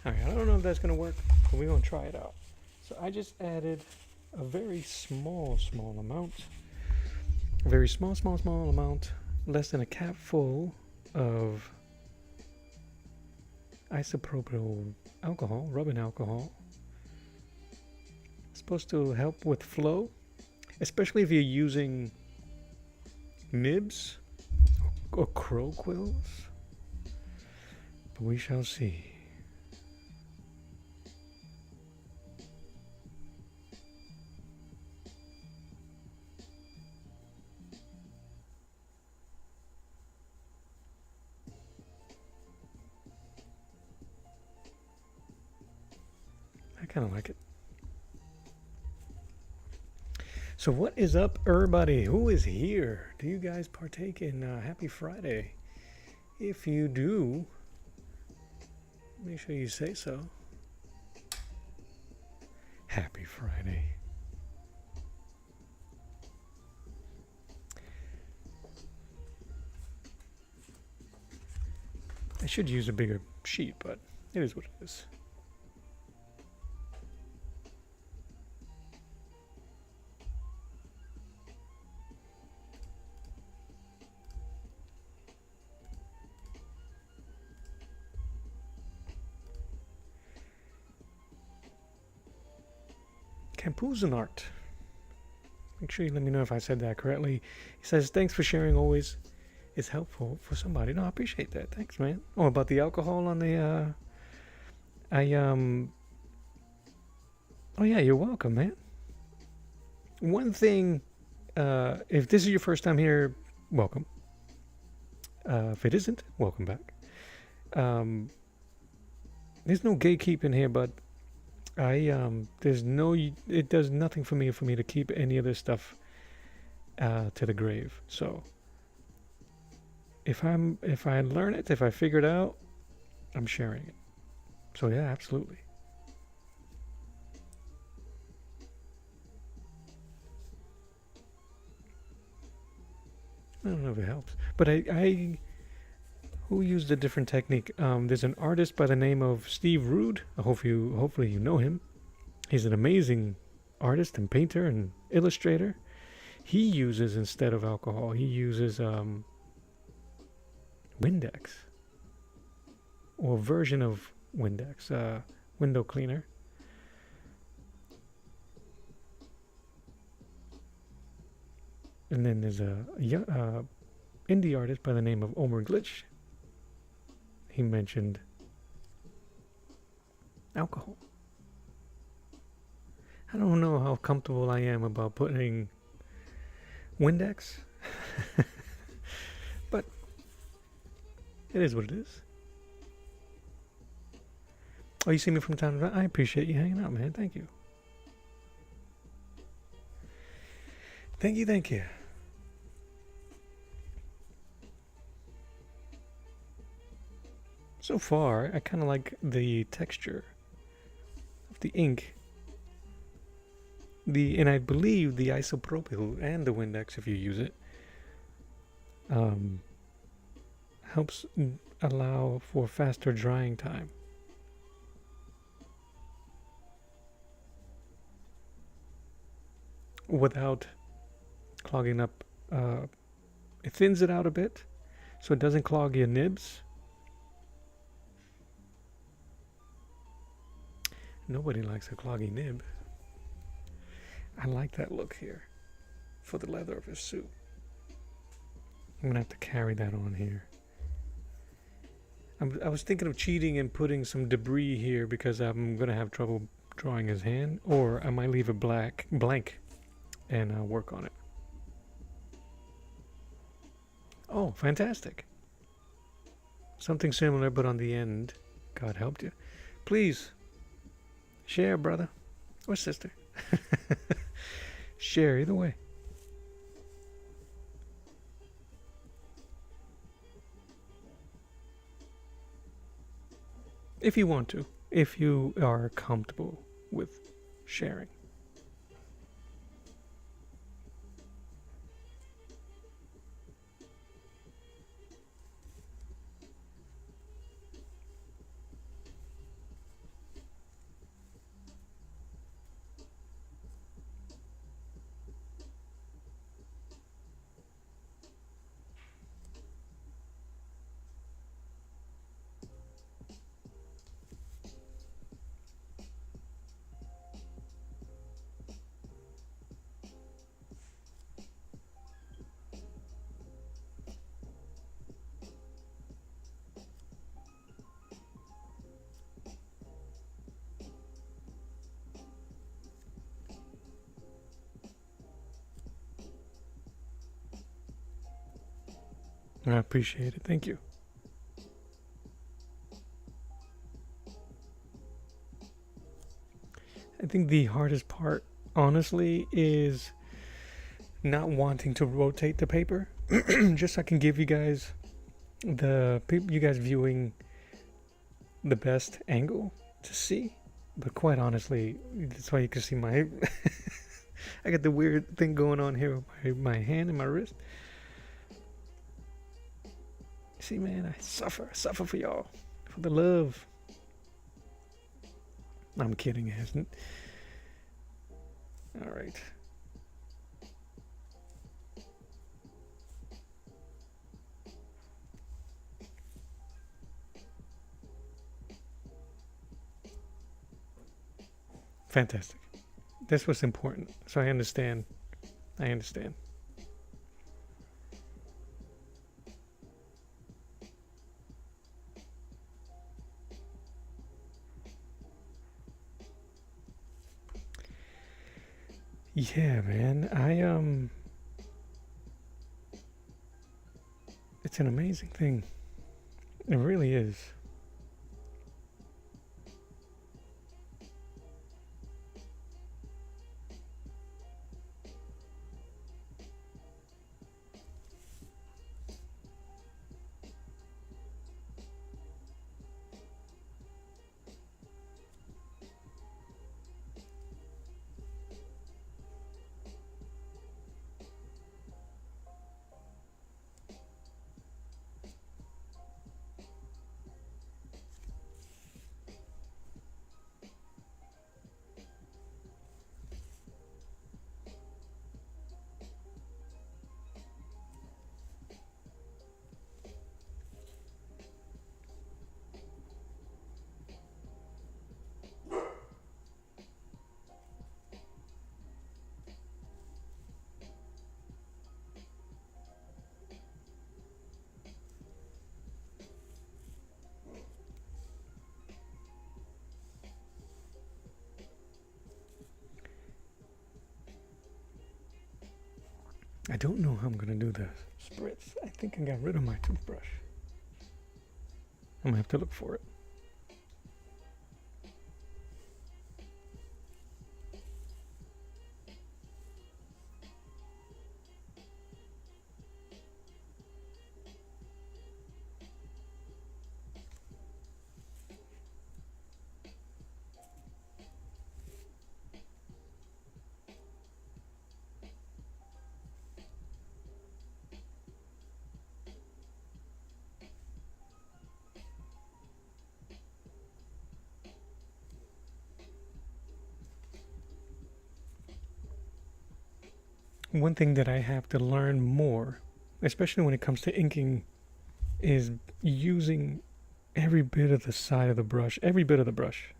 Alright, I don't know if that's gonna work, but we're gonna try it out. So I just added a very small amount. A very small amount, less than a cap full of isopropyl alcohol, rubbing alcohol. It's supposed to help with flow, especially if you're using nibs or crow quills. But we shall see. I kind of like it. So what is up, everybody? Who is here? Do you guys partake in Happy Friday? If you do, make sure you say so. Happy Friday. I should use a bigger sheet, but it is what it is. Campuzenart. Make sure you let me know if I said that correctly. He says, thanks for sharing always. It's helpful for somebody. No, I appreciate that. Thanks, man. Oh, about the alcohol on the, oh yeah, you're welcome, man. One thing, if this is your first time here, welcome. If it isn't, welcome back. There's no gatekeeping here, but it does nothing for me to keep any of this stuff to the grave. So if I learn it, if I figure it out, I'm sharing it. So yeah, absolutely. I don't know if it helps, but I who used a different technique. There's an artist by the name of Steve Rude. Hopefully you know him. He's an amazing artist and painter and illustrator. He uses, instead of alcohol, he uses Windex, or a version of Windex, window cleaner. And then there's a indie artist by the name of Omer Glitch. He mentioned alcohol. I don't know how comfortable I am about putting Windex, but it is what it is. Oh, you see me from time to time? I appreciate you hanging out, man. Thank you. Thank you. So far, I kind of like the texture of the ink. And I believe the isopropyl and the Windex, if you use it, helps allow for faster drying time. Without clogging up. It thins it out a bit, so it doesn't clog your nibs. Nobody likes a cloggy nib. I like that look here for the leather of his suit. I'm gonna have to carry that on here. I was thinking of cheating and putting some debris here because I'm gonna have trouble drawing his hand, or I might leave it blank and work on it. Oh, fantastic. Something similar, but on the end. God helped you. Please, share, brother. Or sister. Share, either way. If you want to. If you are comfortable with sharing. I appreciate it. Thank you. I think the hardest part, honestly, is not wanting to rotate the paper. Just so I can give you guys you guys viewing the best angle to see. But quite honestly, that's why you can see my I got the weird thing going on here with my hand and my wrist. See, man, I suffer for y'all, for the love. I'm kidding, it hasn't. All right. Fantastic. That's what's important. So I understand. Yeah, man. It's an amazing thing. It really is. I don't know how I'm gonna do the spritz. I think I got rid of my toothbrush. I'm gonna have to look for it. One thing that I have to learn more, especially when it comes to inking, is using every bit of the side of the brush, every bit of the brush,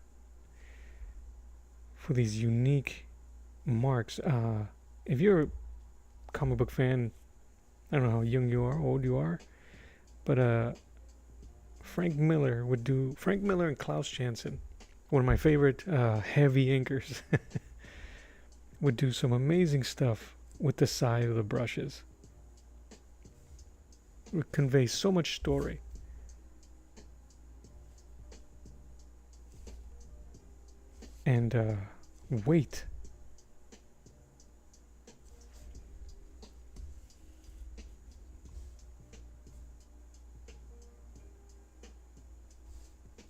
for these unique marks. If you're a comic book fan, I don't know how young you are, old you are, but Frank Miller and Klaus Janson, one of my favorite heavy inkers, would do some amazing stuff with the side of the brushes. It would convey so much story. And weight.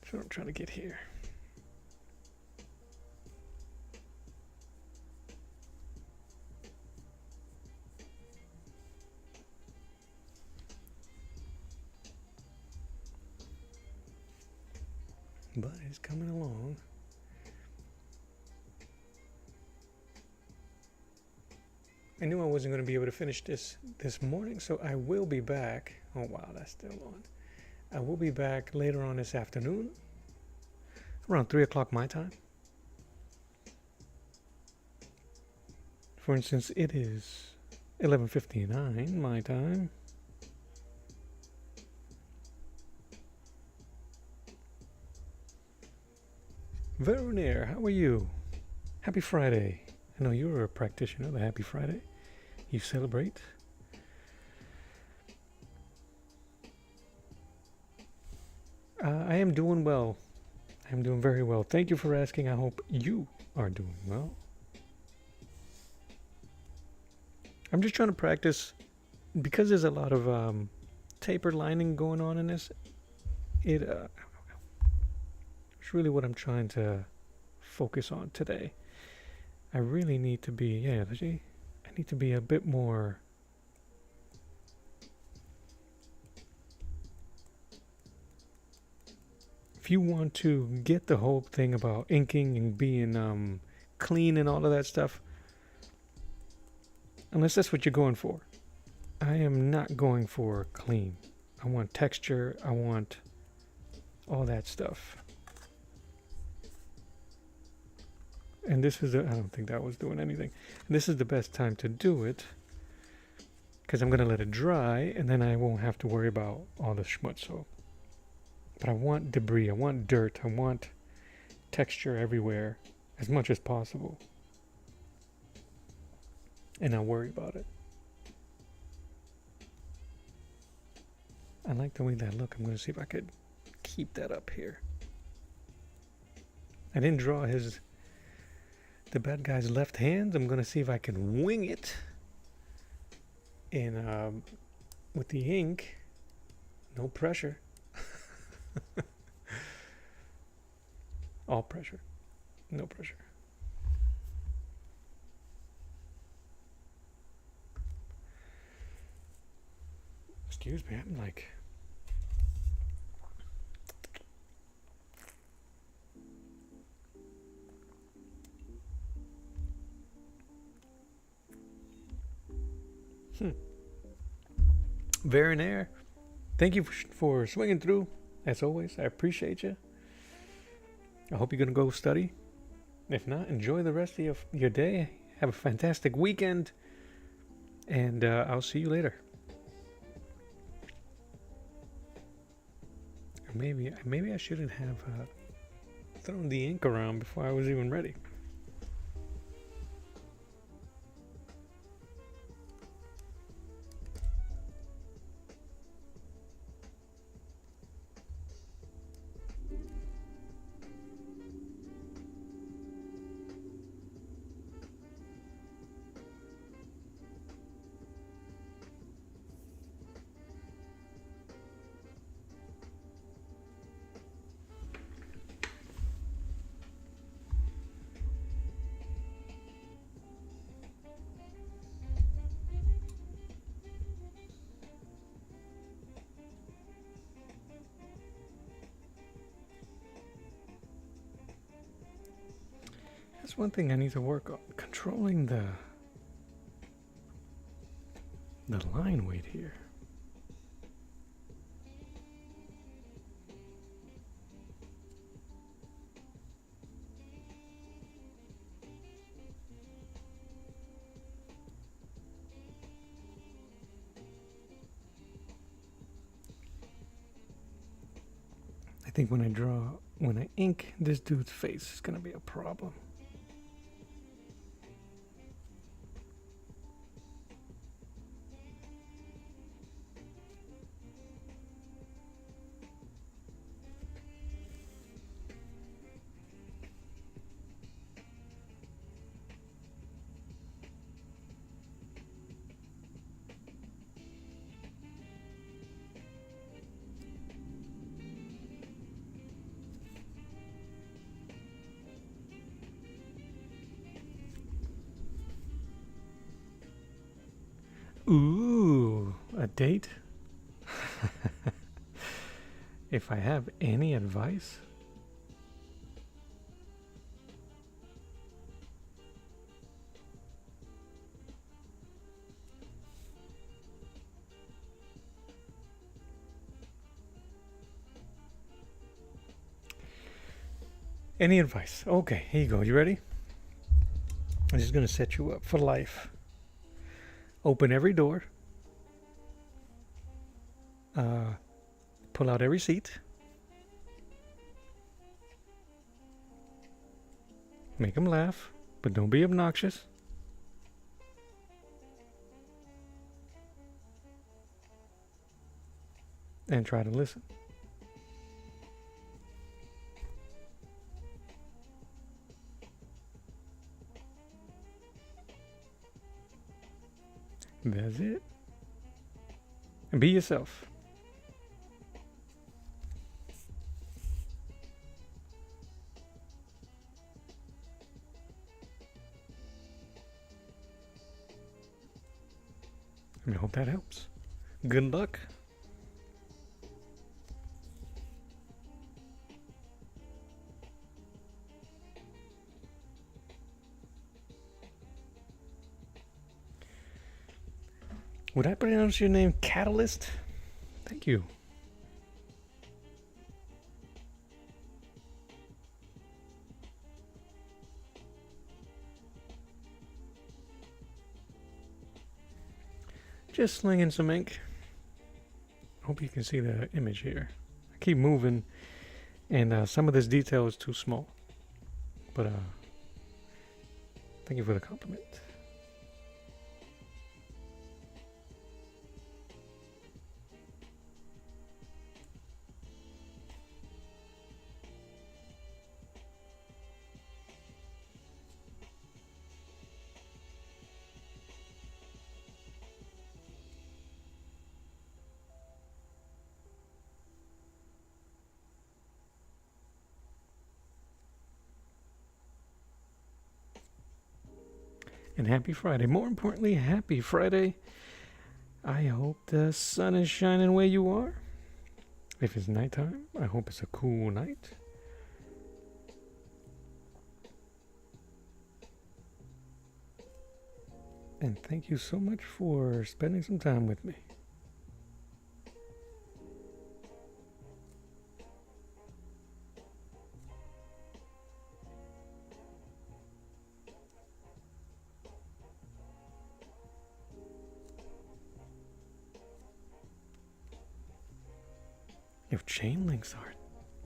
That's what I'm trying to get here. But it's coming along. I knew I wasn't going to be able to finish this morning, so I will be back. Oh wow, that's still on. I will be back later on this afternoon, around 3 o'clock my time. For instance, it is 11:59 my time. Veroneer, how are you? Happy Friday. I know you're a practitioner of the Happy Friday. You celebrate. I am doing well. I am doing very well. Thank you for asking. I hope you are doing well. I'm just trying to practice because there's a lot of taper lining going on in this. It's really what I'm trying to focus on today. I really need to be, I need to be a bit more if you want to get the whole thing about inking and being clean and all of that stuff, unless that's what you're going for, I am not going for clean. I want texture, I want all that stuff. And this is I don't think that was doing anything. And this is the best time to do it because I'm going to let it dry and then I won't have to worry about all the schmutz. But I want debris, I want dirt, I want texture everywhere as much as possible. And I'll worry about it. I like the way that look. I'm going to see if I could keep that up here. I didn't draw the bad guy's left hand. I'm going to see if I can wing it in with the ink. No pressure. All pressure. No pressure. Excuse me, I'm like... Veroneer, thank you for swinging through. As always, I appreciate you. I hope you're going to go study. If not, enjoy the rest of your day. Have a fantastic weekend. And I'll see you later. Maybe I shouldn't have thrown the ink around before I was even ready. That's one thing I need to work on. Controlling the line weight here. I think when I ink this dude's face, it's gonna be a problem. Ooh, a date? If I have any advice? Any advice? Okay, here you go. You ready? I'm just gonna set you up for life. Open every door. Pull out every seat. Make them laugh, but don't be obnoxious. And try to listen. That's it. And be yourself. I hope that helps. Good luck. Would I pronounce your name Catalyst? Thank you. Just slinging some ink. Hope you can see the image here. I keep moving, and some of this detail is too small. But thank you for the compliment. And happy Friday. More importantly, happy Friday. I hope the sun is shining where you are. If it's nighttime, I hope it's a cool night. And thank you so much for spending some time with me. If chain links are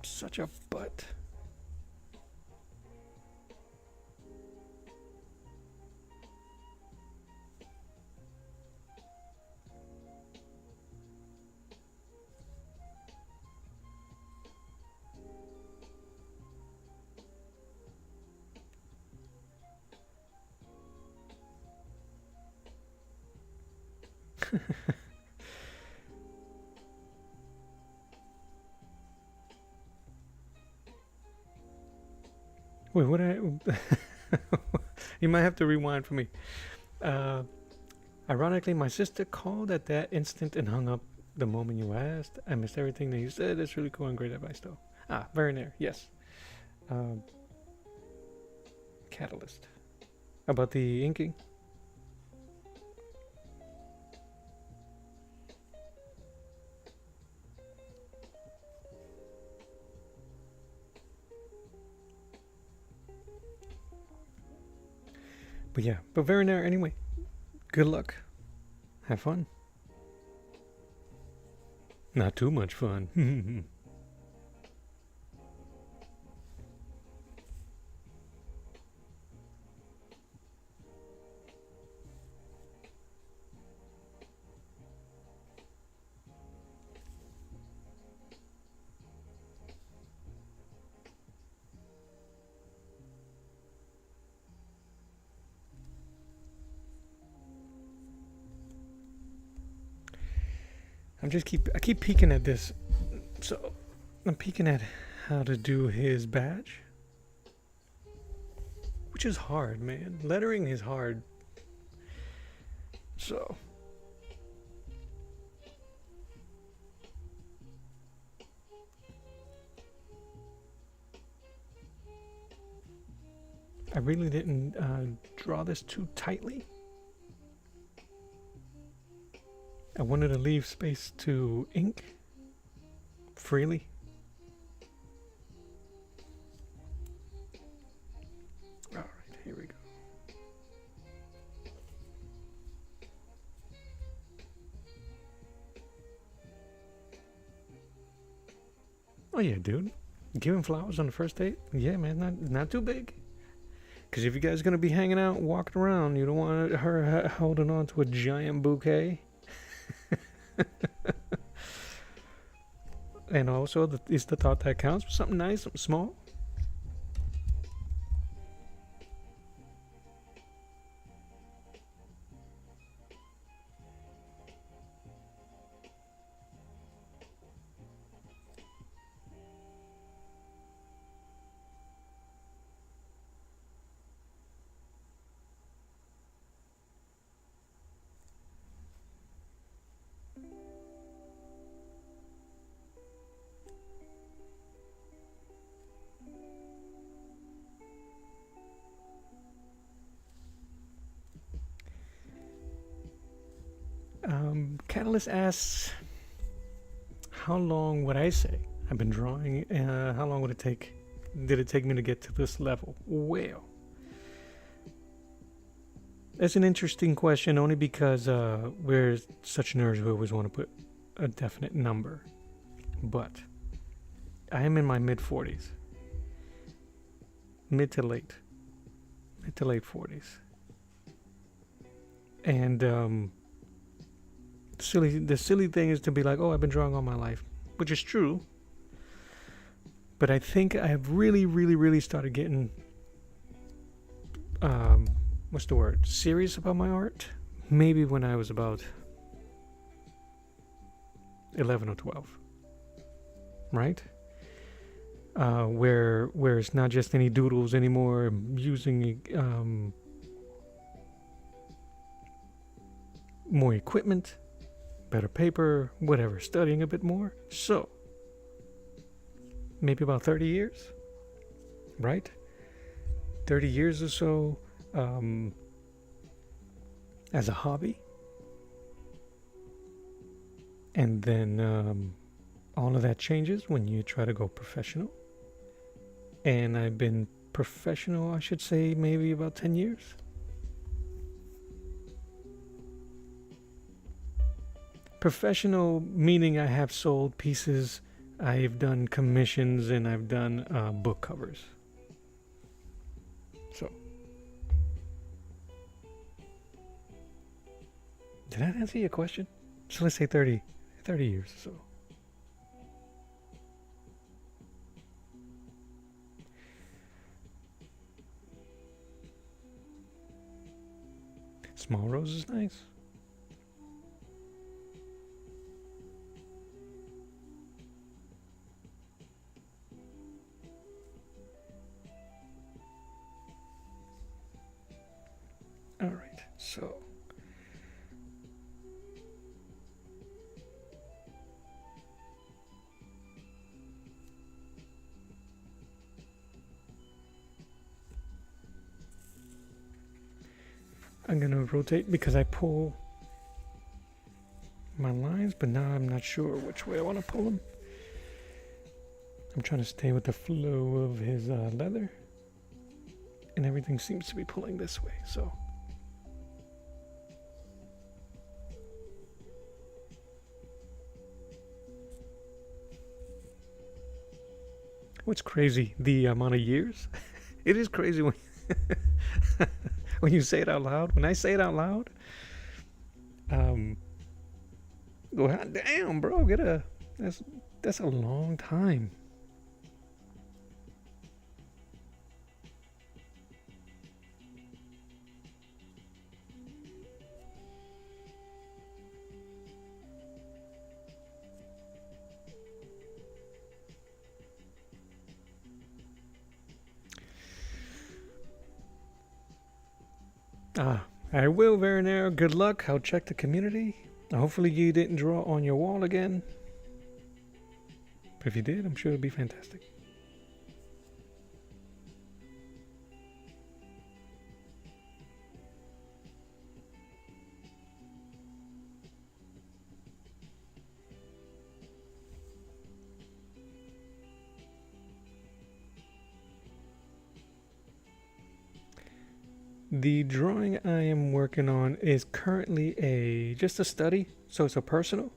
such a butt. Wait, what you might have to rewind for me. Ironically, my sister called at that instant and hung up the moment you asked. I missed everything that you said. That's really cool and great advice, though. Ah, very near. Yes. catalyst. About the inking. But yeah, but very rare anyway. Good luck. Have fun. Not too much fun. I keep peeking at this. So I'm peeking at how to do his badge, which is hard, man. Lettering is hard. So I really didn't draw this too tightly. I wanted to leave space to ink freely. All right, here we go. Oh yeah, dude. Giving flowers on the first date? Yeah, man, not too big. Because if you guys are going to be hanging out, walking around, you don't want her holding on to a giant bouquet. And also, it's the thought that counts. Something nice, something small. Catalyst asks, how long would I say I've been drawing? How long would it take? Did it take me to get to this level? Well, that's an interesting question, only because we're such nerds who always want to put a definite number. But I am in my mid-40s. Mid to late 40s. And the silly thing is to be like, oh, I've been drawing all my life, which is true. But I think I have really started getting, what's the word? Serious about my art. Maybe when I was about 11 or 12, right? Where it's not just any doodles anymore. I'm using more equipment, better paper, whatever, studying a bit more. So maybe about 30 years, right? 30 years or so as a hobby. And then all of that changes when you try to go professional. And I've been professional, I should say, maybe about 10 years. Professional meaning I have sold pieces, I've done commissions, and I've done book covers. So, did that answer your question? So let's say 30 years or so. Small rose is nice. All right, so I'm gonna rotate because I pull my lines, but now I'm not sure which way I want to pull them. I'm trying to stay with the flow of his leather, and everything seems to be pulling this way, so. What's crazy? The amount of years? It is crazy when when you say it out loud. When I say it out loud, well, damn, bro, that's a long time. I will, Veronero. Good luck. I'll check the community. Hopefully you didn't draw on your wall again. But if you did, I'm sure it'll be fantastic. The drawing I am working on is currently just a study, so it's a personal.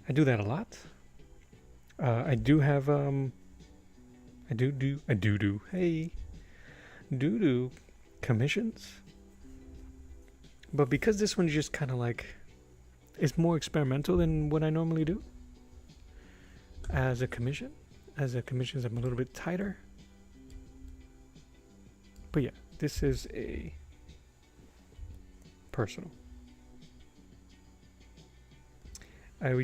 I do that a lot. I do have I do commissions. But because this one's just kind of like, it's more experimental than what I normally do. As a commissions, I'm a little bit tighter. But yeah, this is a personal. I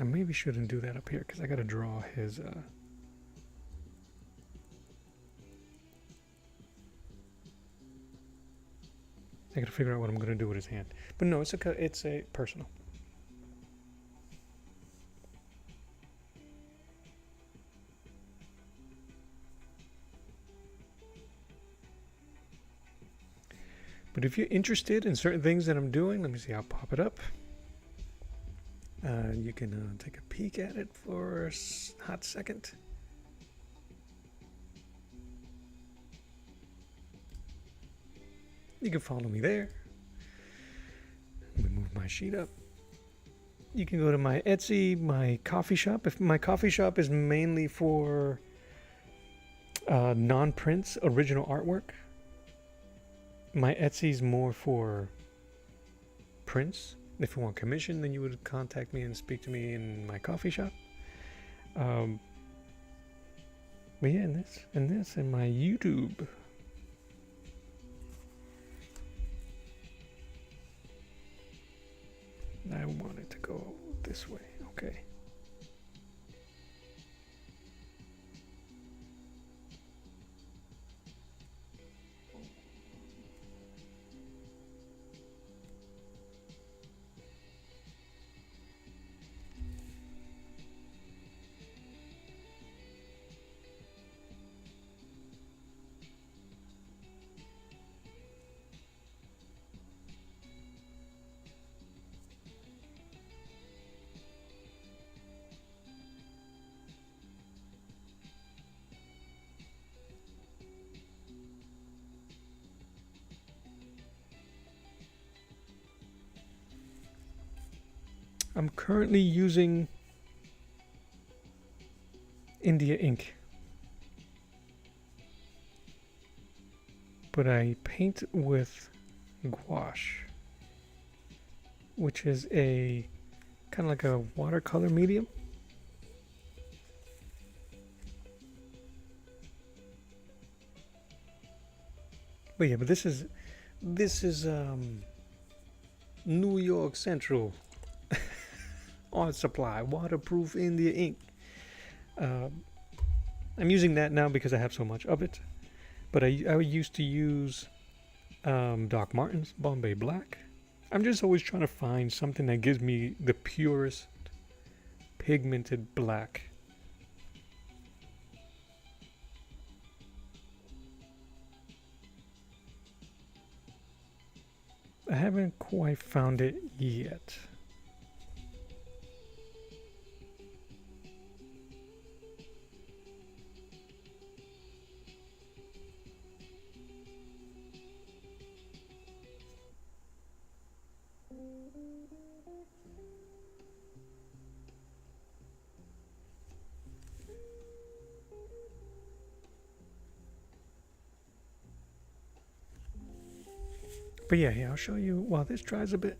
maybe shouldn't do that up here because I gotta draw his I gotta figure out what I'm gonna do with his hand. But no, it's a personal. But if you're interested in certain things that I'm doing, let me see, I'll pop it up. You can take a peek at it for a hot second. You can follow me there. Let me move my sheet up. You can go to my Etsy, my coffee shop. If my coffee shop is mainly for non-prints, original artwork. My Etsy's more for prints. If you want commission, then you would contact me and speak to me in my coffee shop. But yeah, and my YouTube. I want it to go this way. Okay. I'm currently using India ink, but I paint with gouache, which is a kind of like a watercolor medium. But yeah, but this is New York Central art supply, waterproof India ink. I'm using that now because I have so much of it, but I used to use Doc Martens Bombay Black. I'm just always trying to find something that gives me the purest pigmented black. I haven't quite found it yet. But yeah, I'll show you while this dries a bit.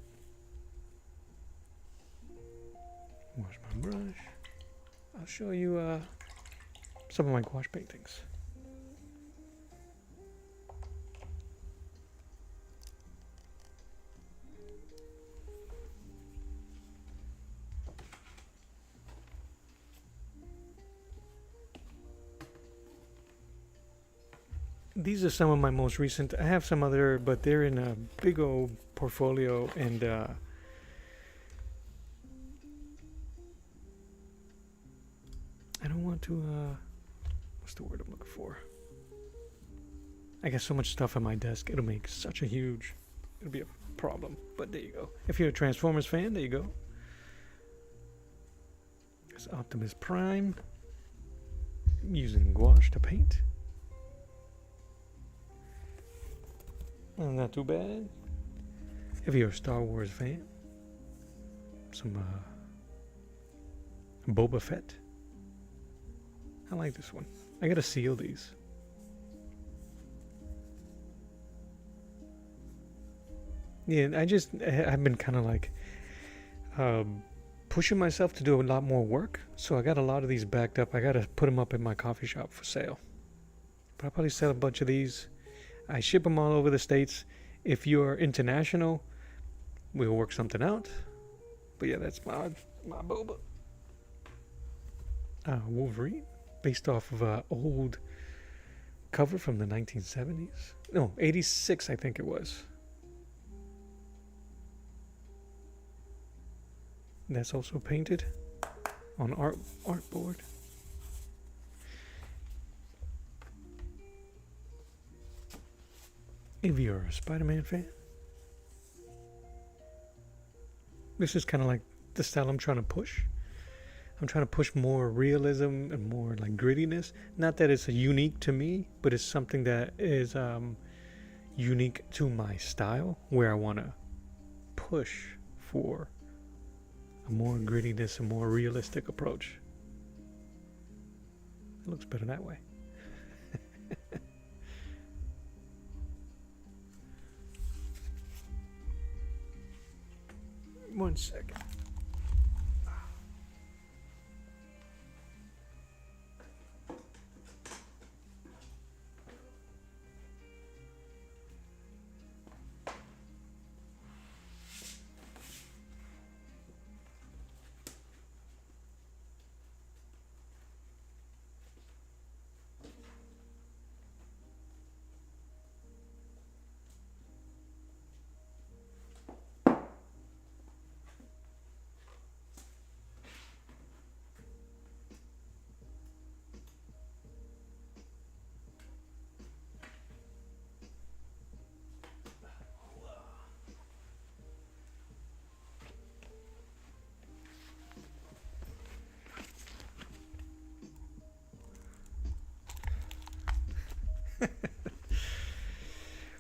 Wash my brush. I'll show you some of my gouache paintings. These are some of my most recent. I have some other, but they're in a big old portfolio, and I don't want to, what's the word I'm looking for? I got so much stuff on my desk, it'll make such a huge, it'll be a problem, but there you go. If you're a Transformers fan, there you go. It's Optimus Prime, using gouache to paint. Not too bad. If you're a Star Wars fan, some Boba Fett. I like this one. I gotta seal these. Yeah, I've been kind of like pushing myself to do a lot more work. So I got a lot of these backed up. I gotta put them up in my coffee shop for sale. But I'll probably sell a bunch of these. I ship them all over the States. If you're international, we'll work something out. But yeah, that's my Boba. Wolverine, based off of an old cover from the 1970s. No, 86, I think it was. That's also painted on artboard. If you're a Spider-Man fan, this is kind of like the style I'm trying to push. I'm trying to push more realism and more like grittiness. Not that it's unique to me, but it's something that is unique to my style, where I want to push for a more grittiness, a more realistic approach. It looks better that way. One second.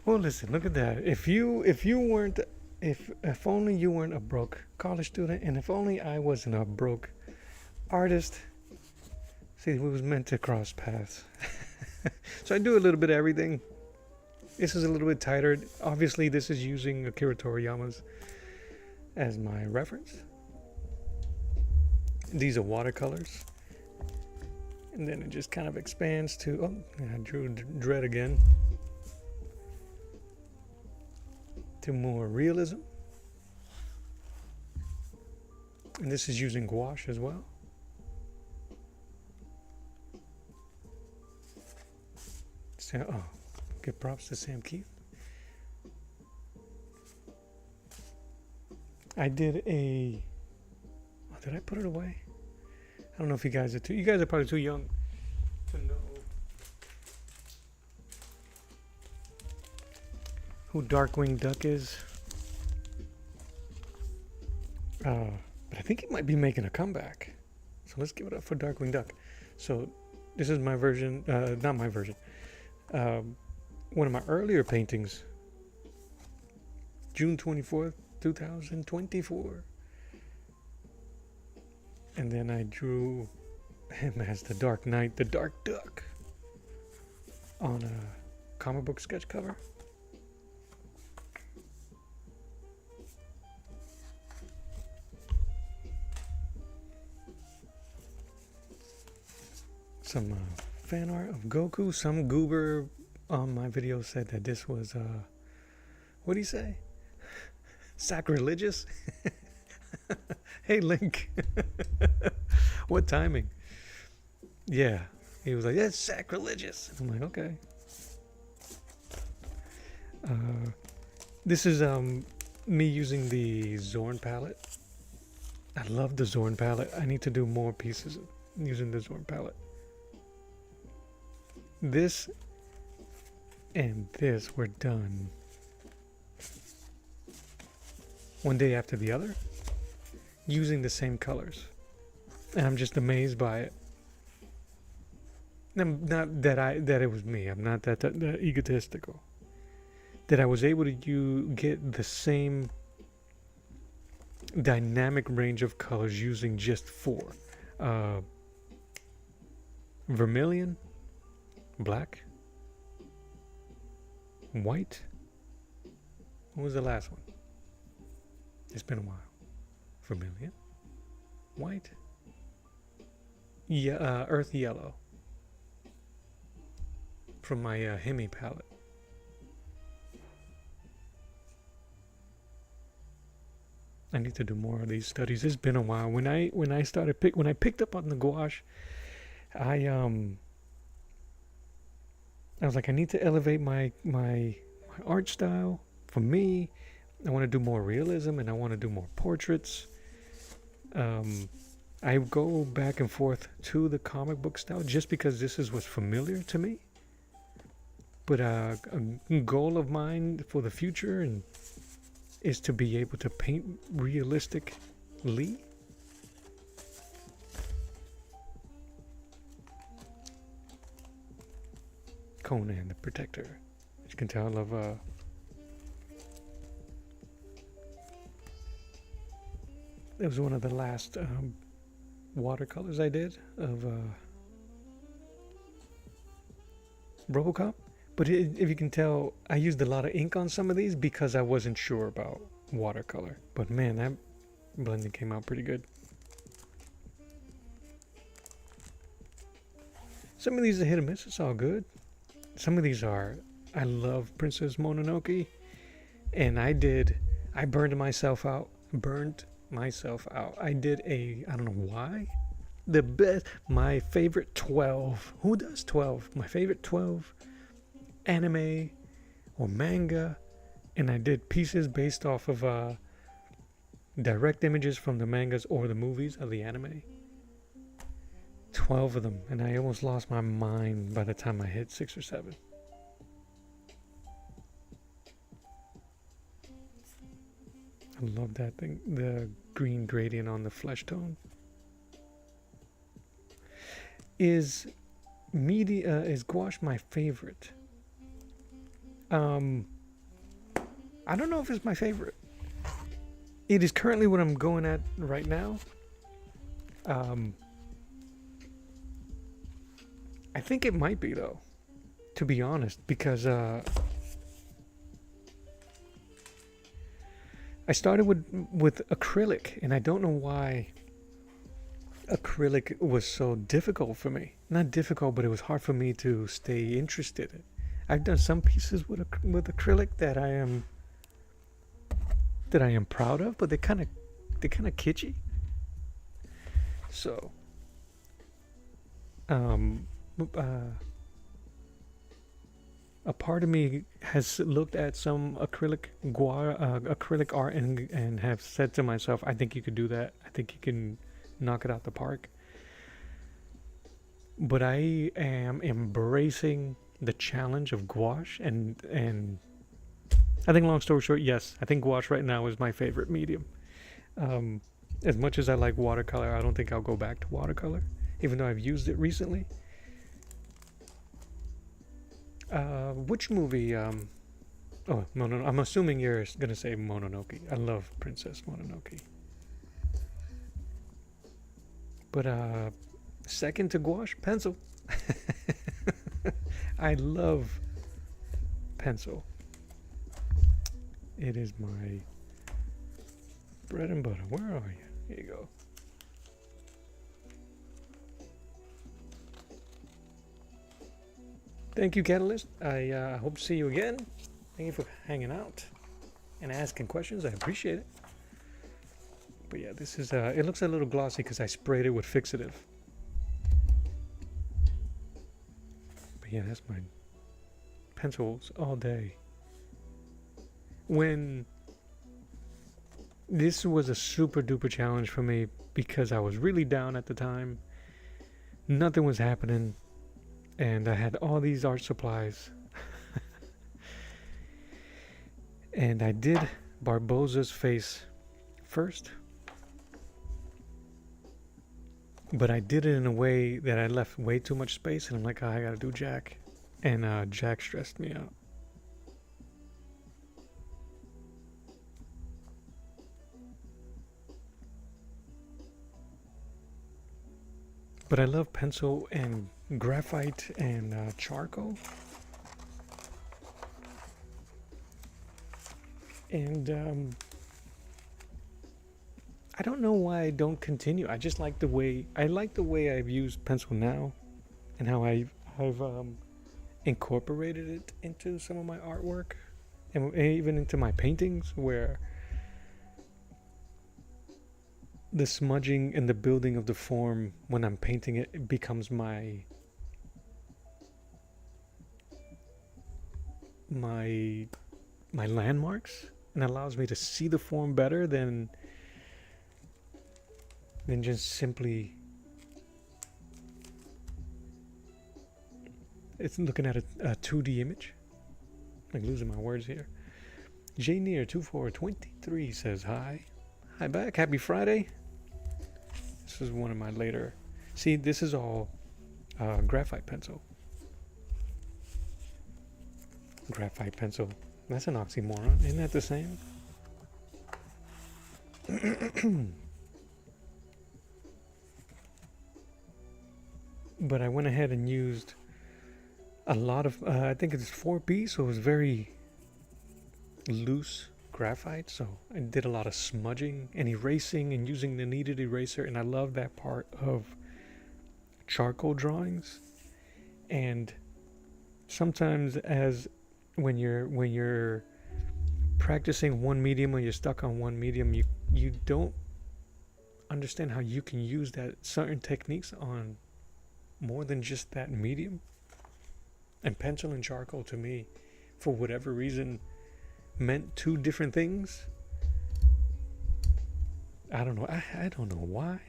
Well, listen, look at that. If only you weren't a broke college student, and if only I wasn't a broke artist. See, we was meant to cross paths. So I do a little bit of everything. This is a little bit tighter. Obviously, this is using Akira Toriyama's as my reference. These are watercolors. And then it just kind of expands to, oh, I drew Dread again. To more realism. And this is using gouache as well. So, give props to Sam Keith. I did did I put it away? I don't know if you guys are probably too young to know who Darkwing Duck is. But I think he might be making a comeback. So let's give it up for Darkwing Duck. So this is my version, not my version. One of my earlier paintings, June 24th, 2024. And then I drew him as the Dark Knight, the Dark Duck, on a comic book sketch cover. Some fan art of Goku. Some goober on my video said that this was, what do you say? Sacrilegious? Hey, Link. What timing? Yeah. He was like, that's sacrilegious. I'm like, okay. This is me using the Zorn palette. I love the Zorn palette. I need to do more pieces using the Zorn palette. This and this were done one day after the other, using the same colors, and I'm just amazed by it. I'm not that it was me. I'm not that egotistical. That I was able to get the same dynamic range of colors using just four: vermilion, black, white. What was the last one? It's been a while. Vermilion, white, yeah, earth yellow from my Hemi palette. I need to do more of these studies. It's been a while. When I picked up on the gouache, I was like, I need to elevate my art style. For me, I want to do more realism and I want to do more portraits. I go back and forth to the comic book style just because this is what's familiar to me. But a goal of mine for the future is to be able to paint realistically. Conan the Protector. As you can tell, I love it was one of the last watercolors I did of RoboCop. But if you can tell, I used a lot of ink on some of these because I wasn't sure about watercolor. But man, that blending came out pretty good. Some of these are hit or miss. It's all good. Some of these are, I love Princess Mononoke. And I burned myself out. I did I don't know why. My favorite 12. Who does 12? My favorite 12 anime or manga. And I did pieces based off of direct images from the mangas or the movies of the anime. 12 of them. And I almost lost my mind by the time I hit 6 or 7. I love that thing, the green gradient on the flesh tone. Is gouache my favorite? I don't know if it's my favorite. It is currently what I'm going at right now. I think it might be though, to be honest, because I started with acrylic, and I don't know why acrylic was so difficult for me. Not difficult, but it was hard for me to stay interested in. I've done some pieces with acrylic that I am proud of, but they're kind of kitschy. So, a part of me has looked at some acrylic art and have said to myself, I think you could do that. I think you can knock it out the park. But I am embracing the challenge of gouache, and I think, long story short, yes, I think gouache right now is my favorite medium. As much as I like watercolor, I don't think I'll go back to watercolor, even though I've used it recently. Which movie? Oh, Mononoke. I'm assuming you're gonna say Mononoke. I love Princess Mononoke. But second to gouache, pencil. I love pencil. It is my bread and butter. Where are you? Here you go. Thank you, Catalyst. I hope to see you again. Thank you for hanging out and asking questions. I appreciate it. But yeah, this is, it looks a little glossy because I sprayed it with fixative. But yeah, that's my pencils all day. When this was a super duper challenge for me because I was really down at the time. Nothing was happening. And I had all these art supplies. And I did Barbosa's face first. But I did it in a way that I left way too much space. And I'm like, oh, I gotta do Jack. And Jack stressed me out. But I love pencil and graphite and charcoal. And I don't know why I don't continue. I just like the way I've used pencil now, and how I've incorporated it into some of my artwork, and even into my paintings, where the smudging and the building of the form when I'm painting it, it becomes my landmarks, and allows me to see the form better than just simply it's looking at a 2D image. I'm losing my words here. JNear2423 says hi. Hi back. Happy Friday. This is one of my later. See, this is all graphite pencil. Graphite pencil. That's an oxymoron. Isn't that the same? But I went ahead and used a lot of, I think it's 4B, so it was very loose graphite. So I did a lot of smudging and erasing and using the kneaded eraser, and I love that part of charcoal drawings. And sometimes when you're practicing one medium, or you're stuck on one medium, you don't understand how you can use that certain techniques on more than just that medium. And pencil and charcoal, to me, for whatever reason, meant two different things. I don't know. I don't know why.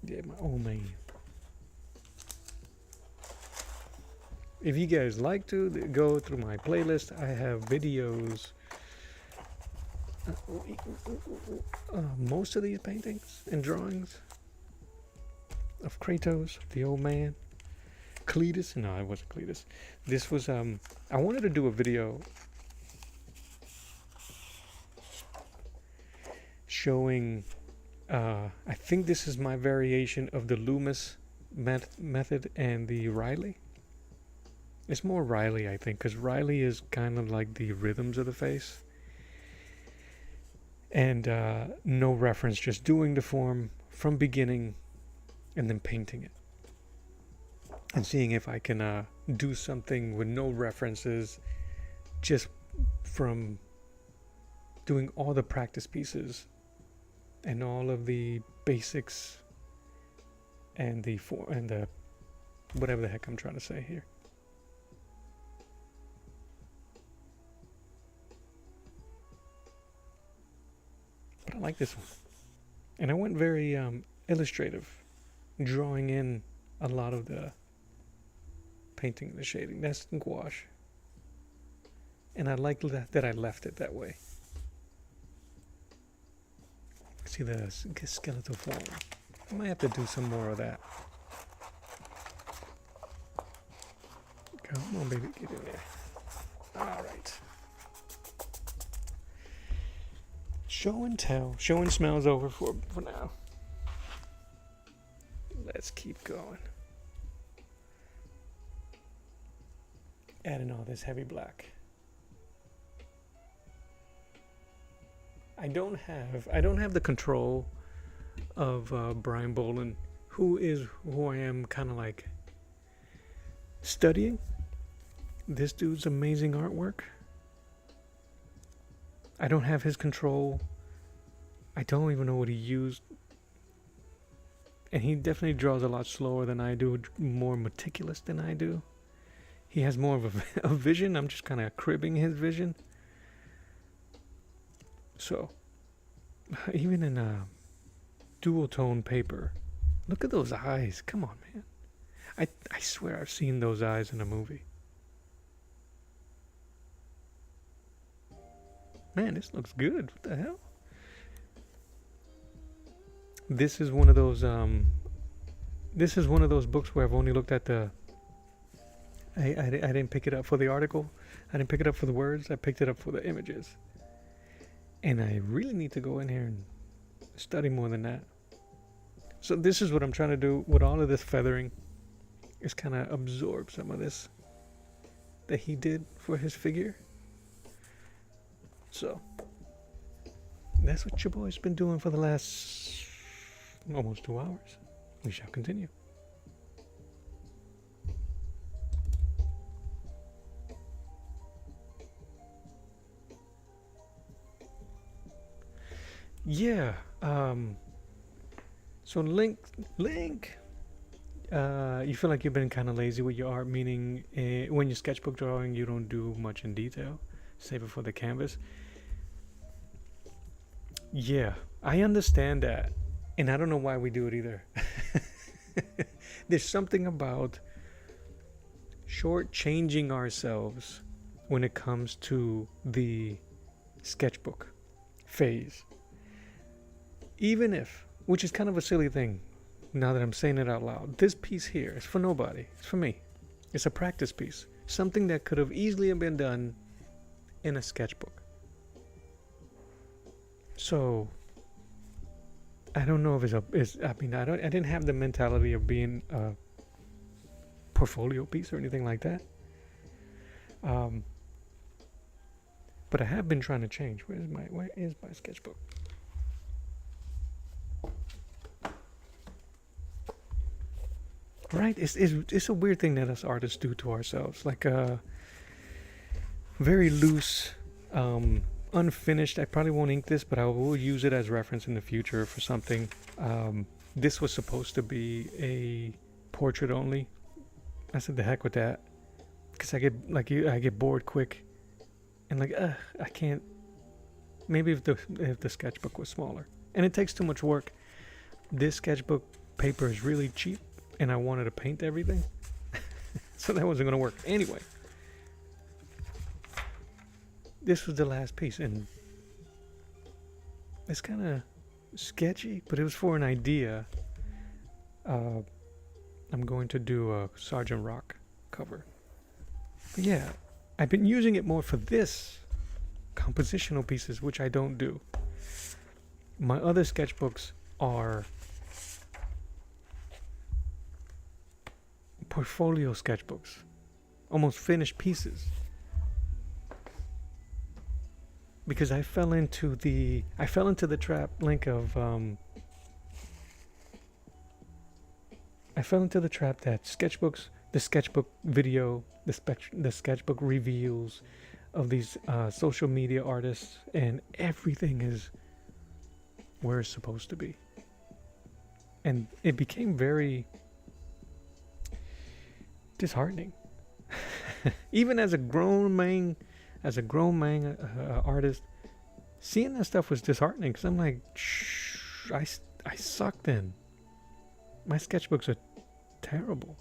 Yeah, my old man. If you guys like to go through my playlist, I have videos. Most of these paintings and drawings of Kratos, the old man. Cletus? No, it wasn't Cletus. This was, I wanted to do a video showing, I think this is my variation of the Loomis method and the Riley. It's more Riley, I think, because Riley is kind of like the rhythms of the face. And no reference, just doing the form from beginning and then painting it. And seeing if I can do something with no references, just from doing all the practice pieces and all of the basics and the whatever the heck I'm trying to say here. But I like this one. And I went very illustrative, drawing in a lot of the painting and the shading. That's gouache. And I like that I left it that way. See the skeletal form. I might have to do some more of that. Come on, baby, get in there. All right. Show and tell. Show and smell's over for now. Let's keep going. Adding all this heavy black. I don't have the control of Brian Boland, who I am kind of like studying. This dude's amazing artwork. I don't have his control. I don't even know what he used. And he definitely draws a lot slower than I do, more meticulous than I do. He has more of a vision. I'm just kind of cribbing his vision. So, even in a dual tone paper, look at those eyes. Come on, man. I swear I've seen those eyes in a movie. Man, this looks good. What the hell? This is one of those books where I've only looked at the I didn't pick it up for the article. I didn't pick it up for the words. I picked it up for the images. And I really need to go in here and study more than that. So this is what I'm trying to do with all of this feathering, is kind of absorb some of this that he did for his figure. So that's what your boy's been doing for the last almost 2 hours. We shall continue. Yeah. So Link. You feel like you've been kind of lazy with your art, meaning when you're sketchbook drawing, you don't do much in detail, save it for the canvas. Yeah, I understand that, and I don't know why we do it either. There's something about shortchanging ourselves when it comes to the sketchbook phase. Even if, which is kind of a silly thing, now that I'm saying it out loud, this piece here is for nobody. It's for me. It's a practice piece. Something that could have easily been done in a sketchbook. So I don't know if I didn't have the mentality of being a portfolio piece or anything like that. But I have been trying to change. Where is my sketchbook? Right? It's a weird thing that us artists do to ourselves. Like very loose, unfinished. I probably won't ink this, but I will use it as reference in the future for something. This was supposed to be a portrait only. I said the heck with that, because I get bored quick, and I can't. Maybe if the sketchbook was smaller, and it takes too much work. This sketchbook paper is really cheap, and I wanted to paint everything, so that wasn't gonna work anyway. This was the last piece, and it's kind of sketchy, but it was for an idea. I'm going to do a Sergeant Rock cover. But yeah, I've been using it more for this compositional pieces, which I don't do. My other sketchbooks are portfolio sketchbooks, almost finished pieces. Because I fell into the trap link of I fell into the trap that sketchbooks, the sketchbook video, the sketchbook reveals of these social media artists, and everything is where it's supposed to be. And it became very disheartening. Even as a grown man artist, seeing that stuff was disheartening, because I'm like, I suck then. My sketchbooks are terrible.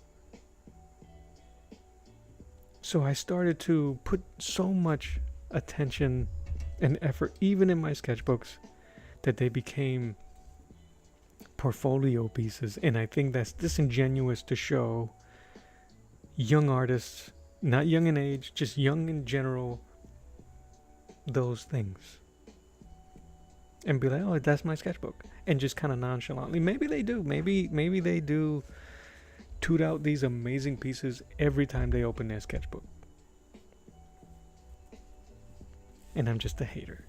So I started to put so much attention and effort, even in my sketchbooks, that they became portfolio pieces. And I think that's disingenuous to show young artists, not young in age, just young in general, those things. And be like, oh, that's my sketchbook. And just kind of nonchalantly, maybe they do. Maybe they do toot out these amazing pieces every time they open their sketchbook. And I'm just a hater.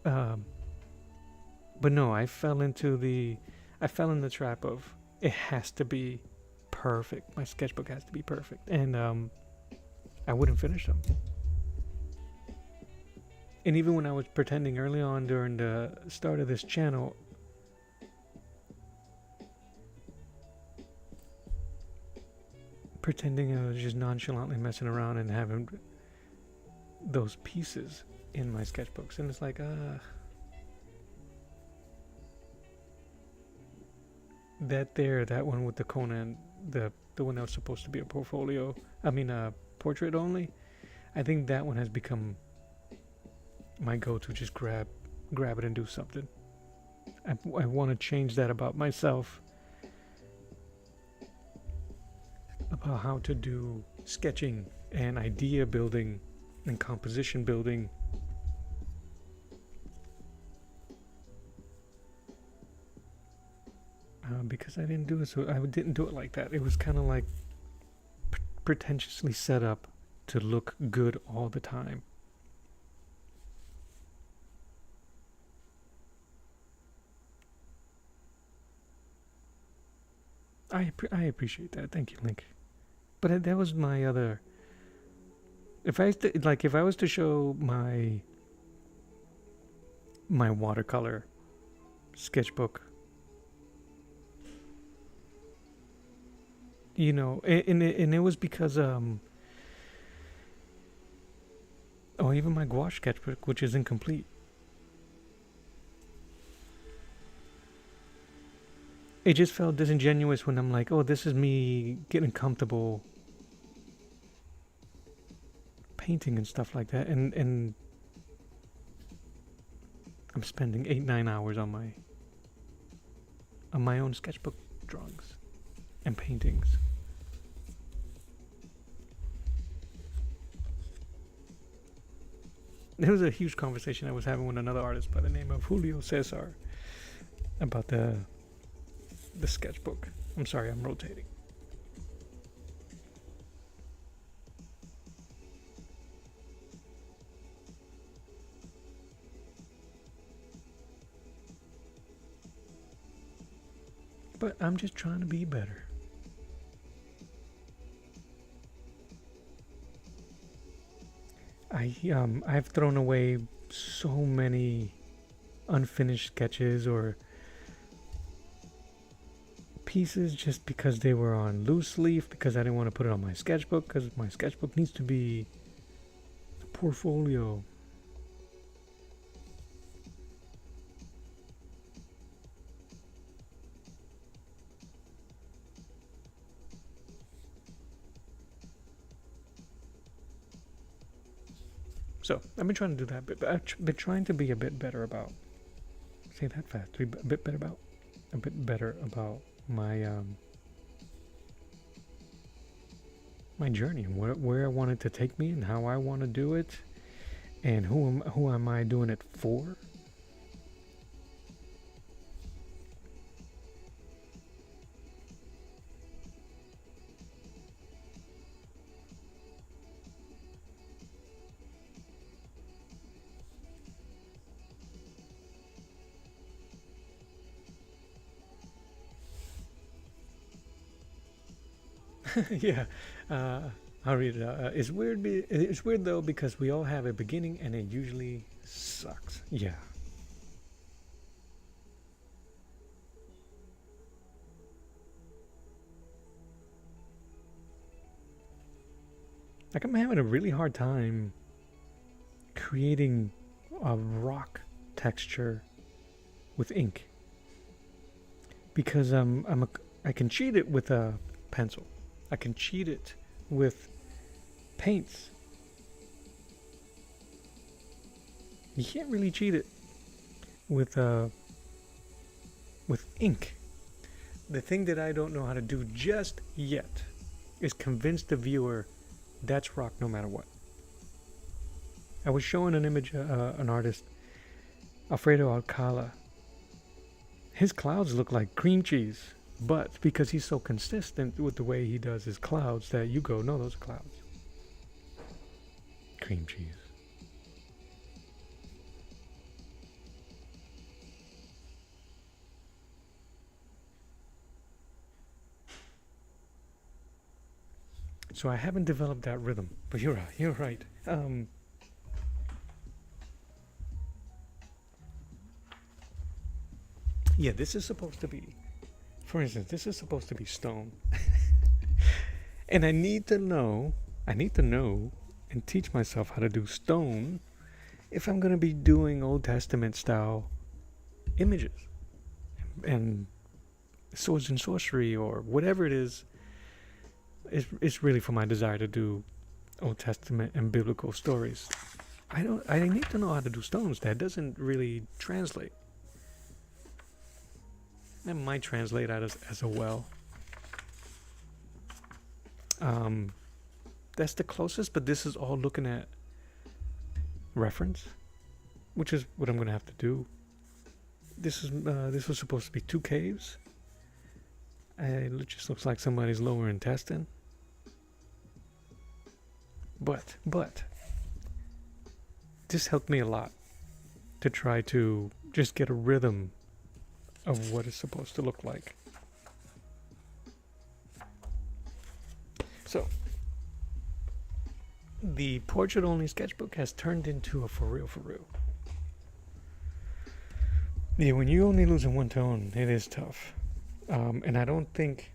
But no, I fell in the trap of it has to be perfect. My sketchbook has to be perfect. And I wouldn't finish them. And even when I was pretending early on during the start of this channel, pretending I was just nonchalantly messing around and having those pieces in my sketchbooks. And it's like, that one with the Conan, the one that was supposed to be a portfolio, a portrait only, I think that one has become my go-to. Just grab it and do something. I want to change that about myself, about how to do sketching and idea building and composition building. Because I didn't do it, so I didn't do it like that. It was kind of like pretentiously set up to look good all the time. I appreciate that. Thank you, Link. But that was my other. If I was to show my watercolor sketchbook, and it was because even my gouache sketchbook, which is incomplete. It just felt disingenuous when I'm like, oh, this is me getting comfortable painting and stuff like that, and I'm spending 8-9 hours on my own sketchbook drawings and paintings. There was a huge conversation I was having with another artist by the name of Julio Cesar about the sketchbook. I'm sorry, I'm rotating. But I'm just trying to be better. I've thrown away so many unfinished sketches or pieces just because they were on loose leaf, because I didn't want to put it on my sketchbook, because my sketchbook needs to be a portfolio. So I've been trying to do that, but I've been trying to be a bit better about. Say that fast. A bit better about my my journey and where I want it to take me and how I want to do it, and who am I doing it for? Yeah, I'll read it out. It's weird. It's weird though because we all have a beginning and it usually sucks. Yeah. Like I'm having a really hard time creating a rock texture with ink because I can cheat it with a pencil. I can cheat it with paints. You can't really cheat it with ink. The thing that I don't know how to do just yet is convince the viewer that's rock no matter what. I was showing an image, an artist, Alfredo Alcala. His clouds look like cream cheese, but because he's so consistent with the way he does his clouds that you go, no, those are clouds. Cream cheese. So I haven't developed that rhythm, but you're right. Yeah, this is supposed to be, for instance, this is supposed to be stone. And I need to know and teach myself how to do stone if I'm going to be doing Old Testament style images and swords and sorcery or whatever it is. It's really for my desire to do Old Testament and biblical stories. I need to know how to do stones. That doesn't really translate. That might translate out as a well. That's the closest, but this is all looking at reference, which is what I'm going to have to do. This was supposed to be 2 caves. It just looks like somebody's lower intestine. But this helped me a lot to try to just get a rhythm of what it's supposed to look like. So the portrait only sketchbook has turned into a for real. Yeah, when you only losing one tone, it is tough. And I don't think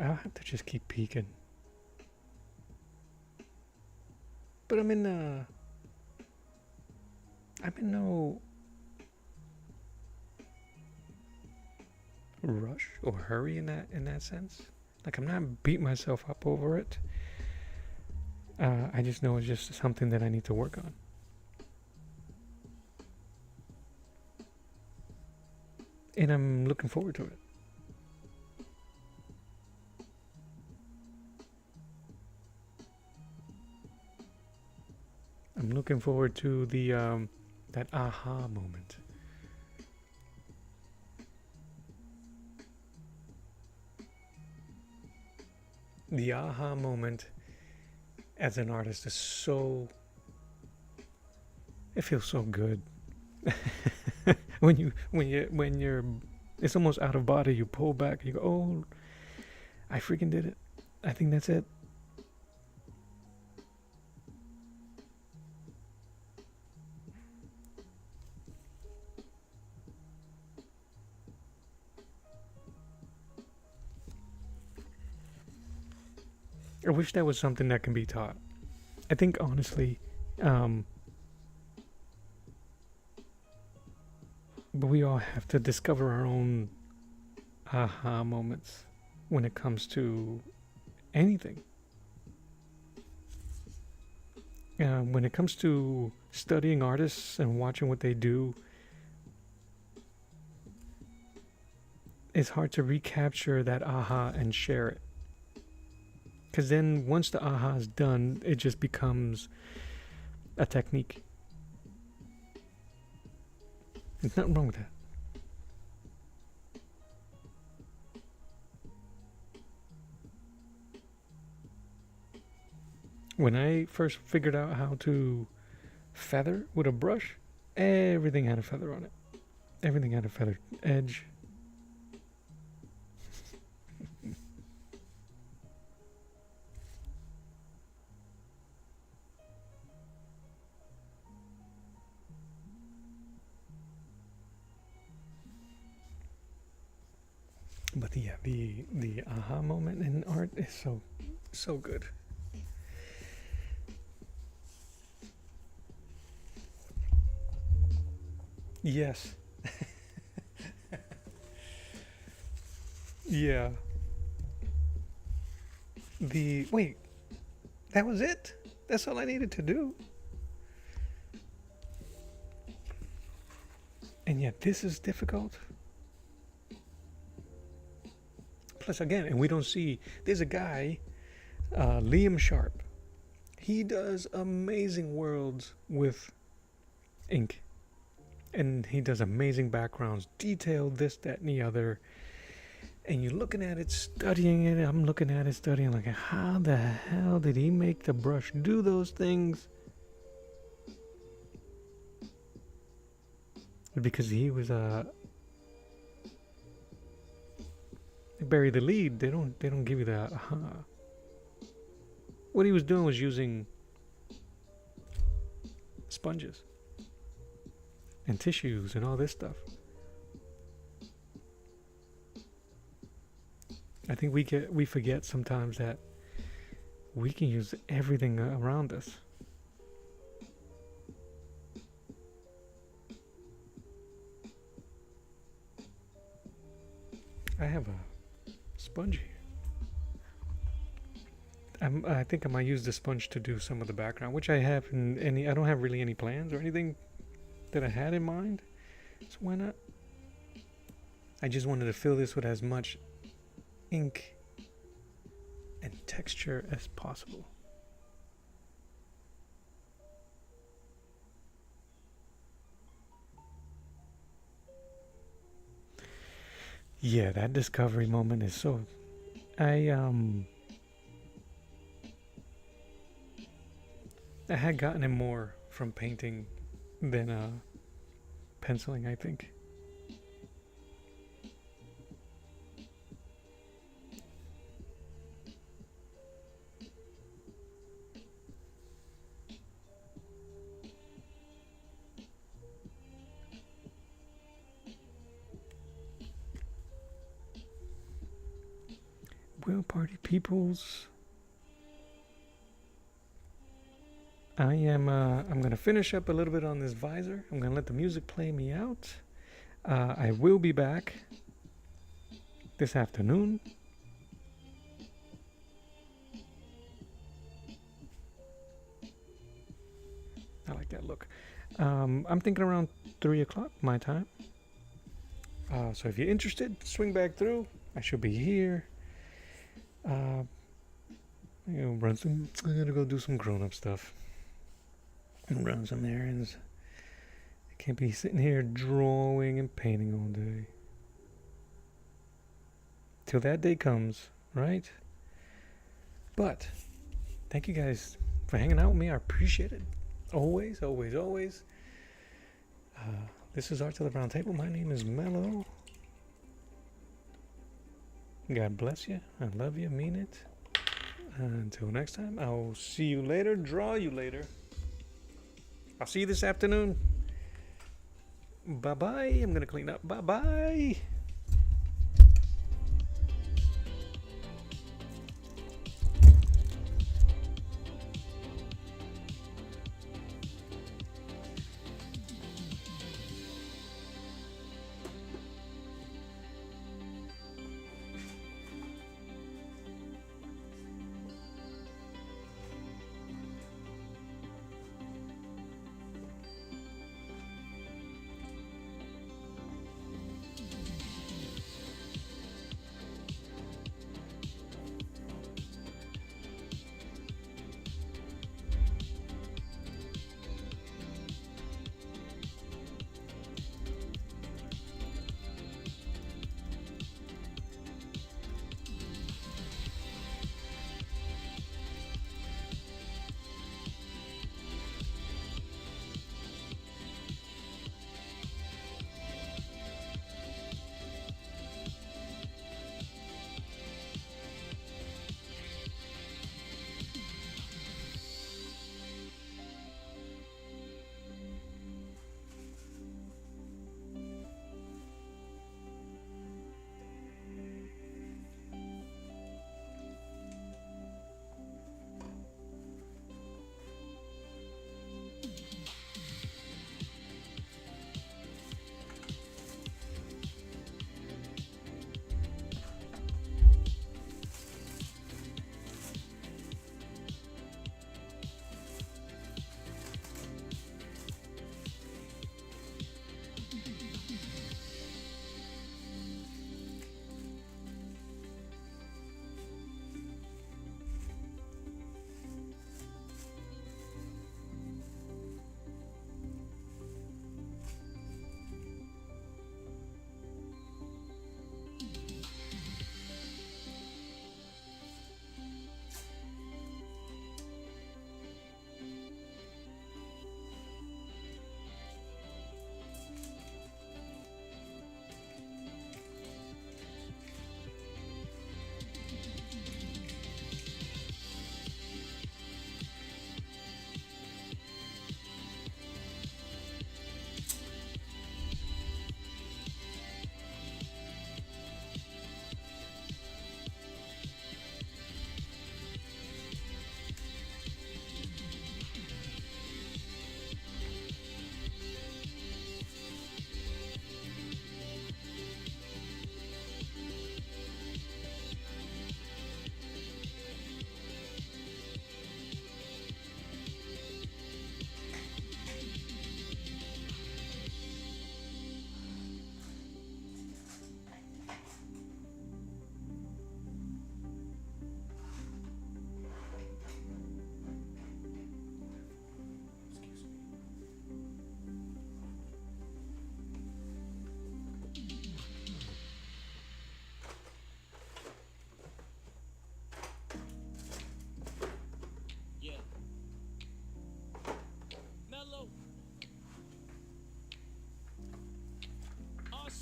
I'll have to just keep peeking. But I'm in no rush or hurry in that sense. Like, I'm not beating myself up over it. I just know it's just something that I need to work on. And I'm looking forward to it. I'm looking forward to the that aha moment. The aha moment as an artist is so, it feels so good. when you're it's almost out of body, you pull back, you go, oh, I freaking did it. I think that's it. I wish that was something that can be taught. I think honestly, but we all have to discover our own aha moments when it comes to anything. When it comes to studying artists and watching what they do, it's hard to recapture that aha and share it. Because then once the aha is done, it just becomes a technique. There's nothing wrong with that. When I first figured out how to feather with a brush, everything had a feather on it. Everything had a feathered edge. But yeah, the aha moment in art is so good. Yes. Yeah. Wait, that was it? That's all I needed to do? And yet this is difficult? Plus again, and we don't see, there's a guy, Liam Sharp. He does amazing worlds with ink. And he does amazing backgrounds, detailed, this, that, and the other. And you're looking at it, studying it. I'm looking at it, studying, like, how the hell did he make the brush do those things? Because he was bury the lead. They don't give you the What he was doing was using sponges and tissues and all this stuff. I think we forget sometimes that we can use everything around us. I have a sponge here. I think I might use the sponge to do some of the background, which I have I don't have really any plans or anything that I had in mind. So why not? I just wanted to fill this with as much ink and texture as possible. Yeah, that discovery moment is so... I had gotten it more from painting than penciling, I think. Well, party peoples, I'm gonna finish up a little bit on this visor. I'm gonna let the music play me out. I will be back this afternoon. I like that look. I'm thinking around 3 o'clock my time. So if you're interested, swing back through. I should be here. I gotta go do some grown-up stuff and run some errands. I can't be sitting here drawing and painting all day. Till that day comes, right? But thank you guys for hanging out with me. I appreciate it. Always, always, always. This is Art to the Round Table. My name is Mello. God bless you. I love you. Mean it. Until next time, I'll see you later. Draw you later. I'll see you this afternoon. Bye-bye. I'm going to clean up. Bye-bye.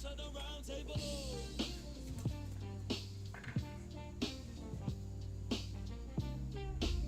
at the round table.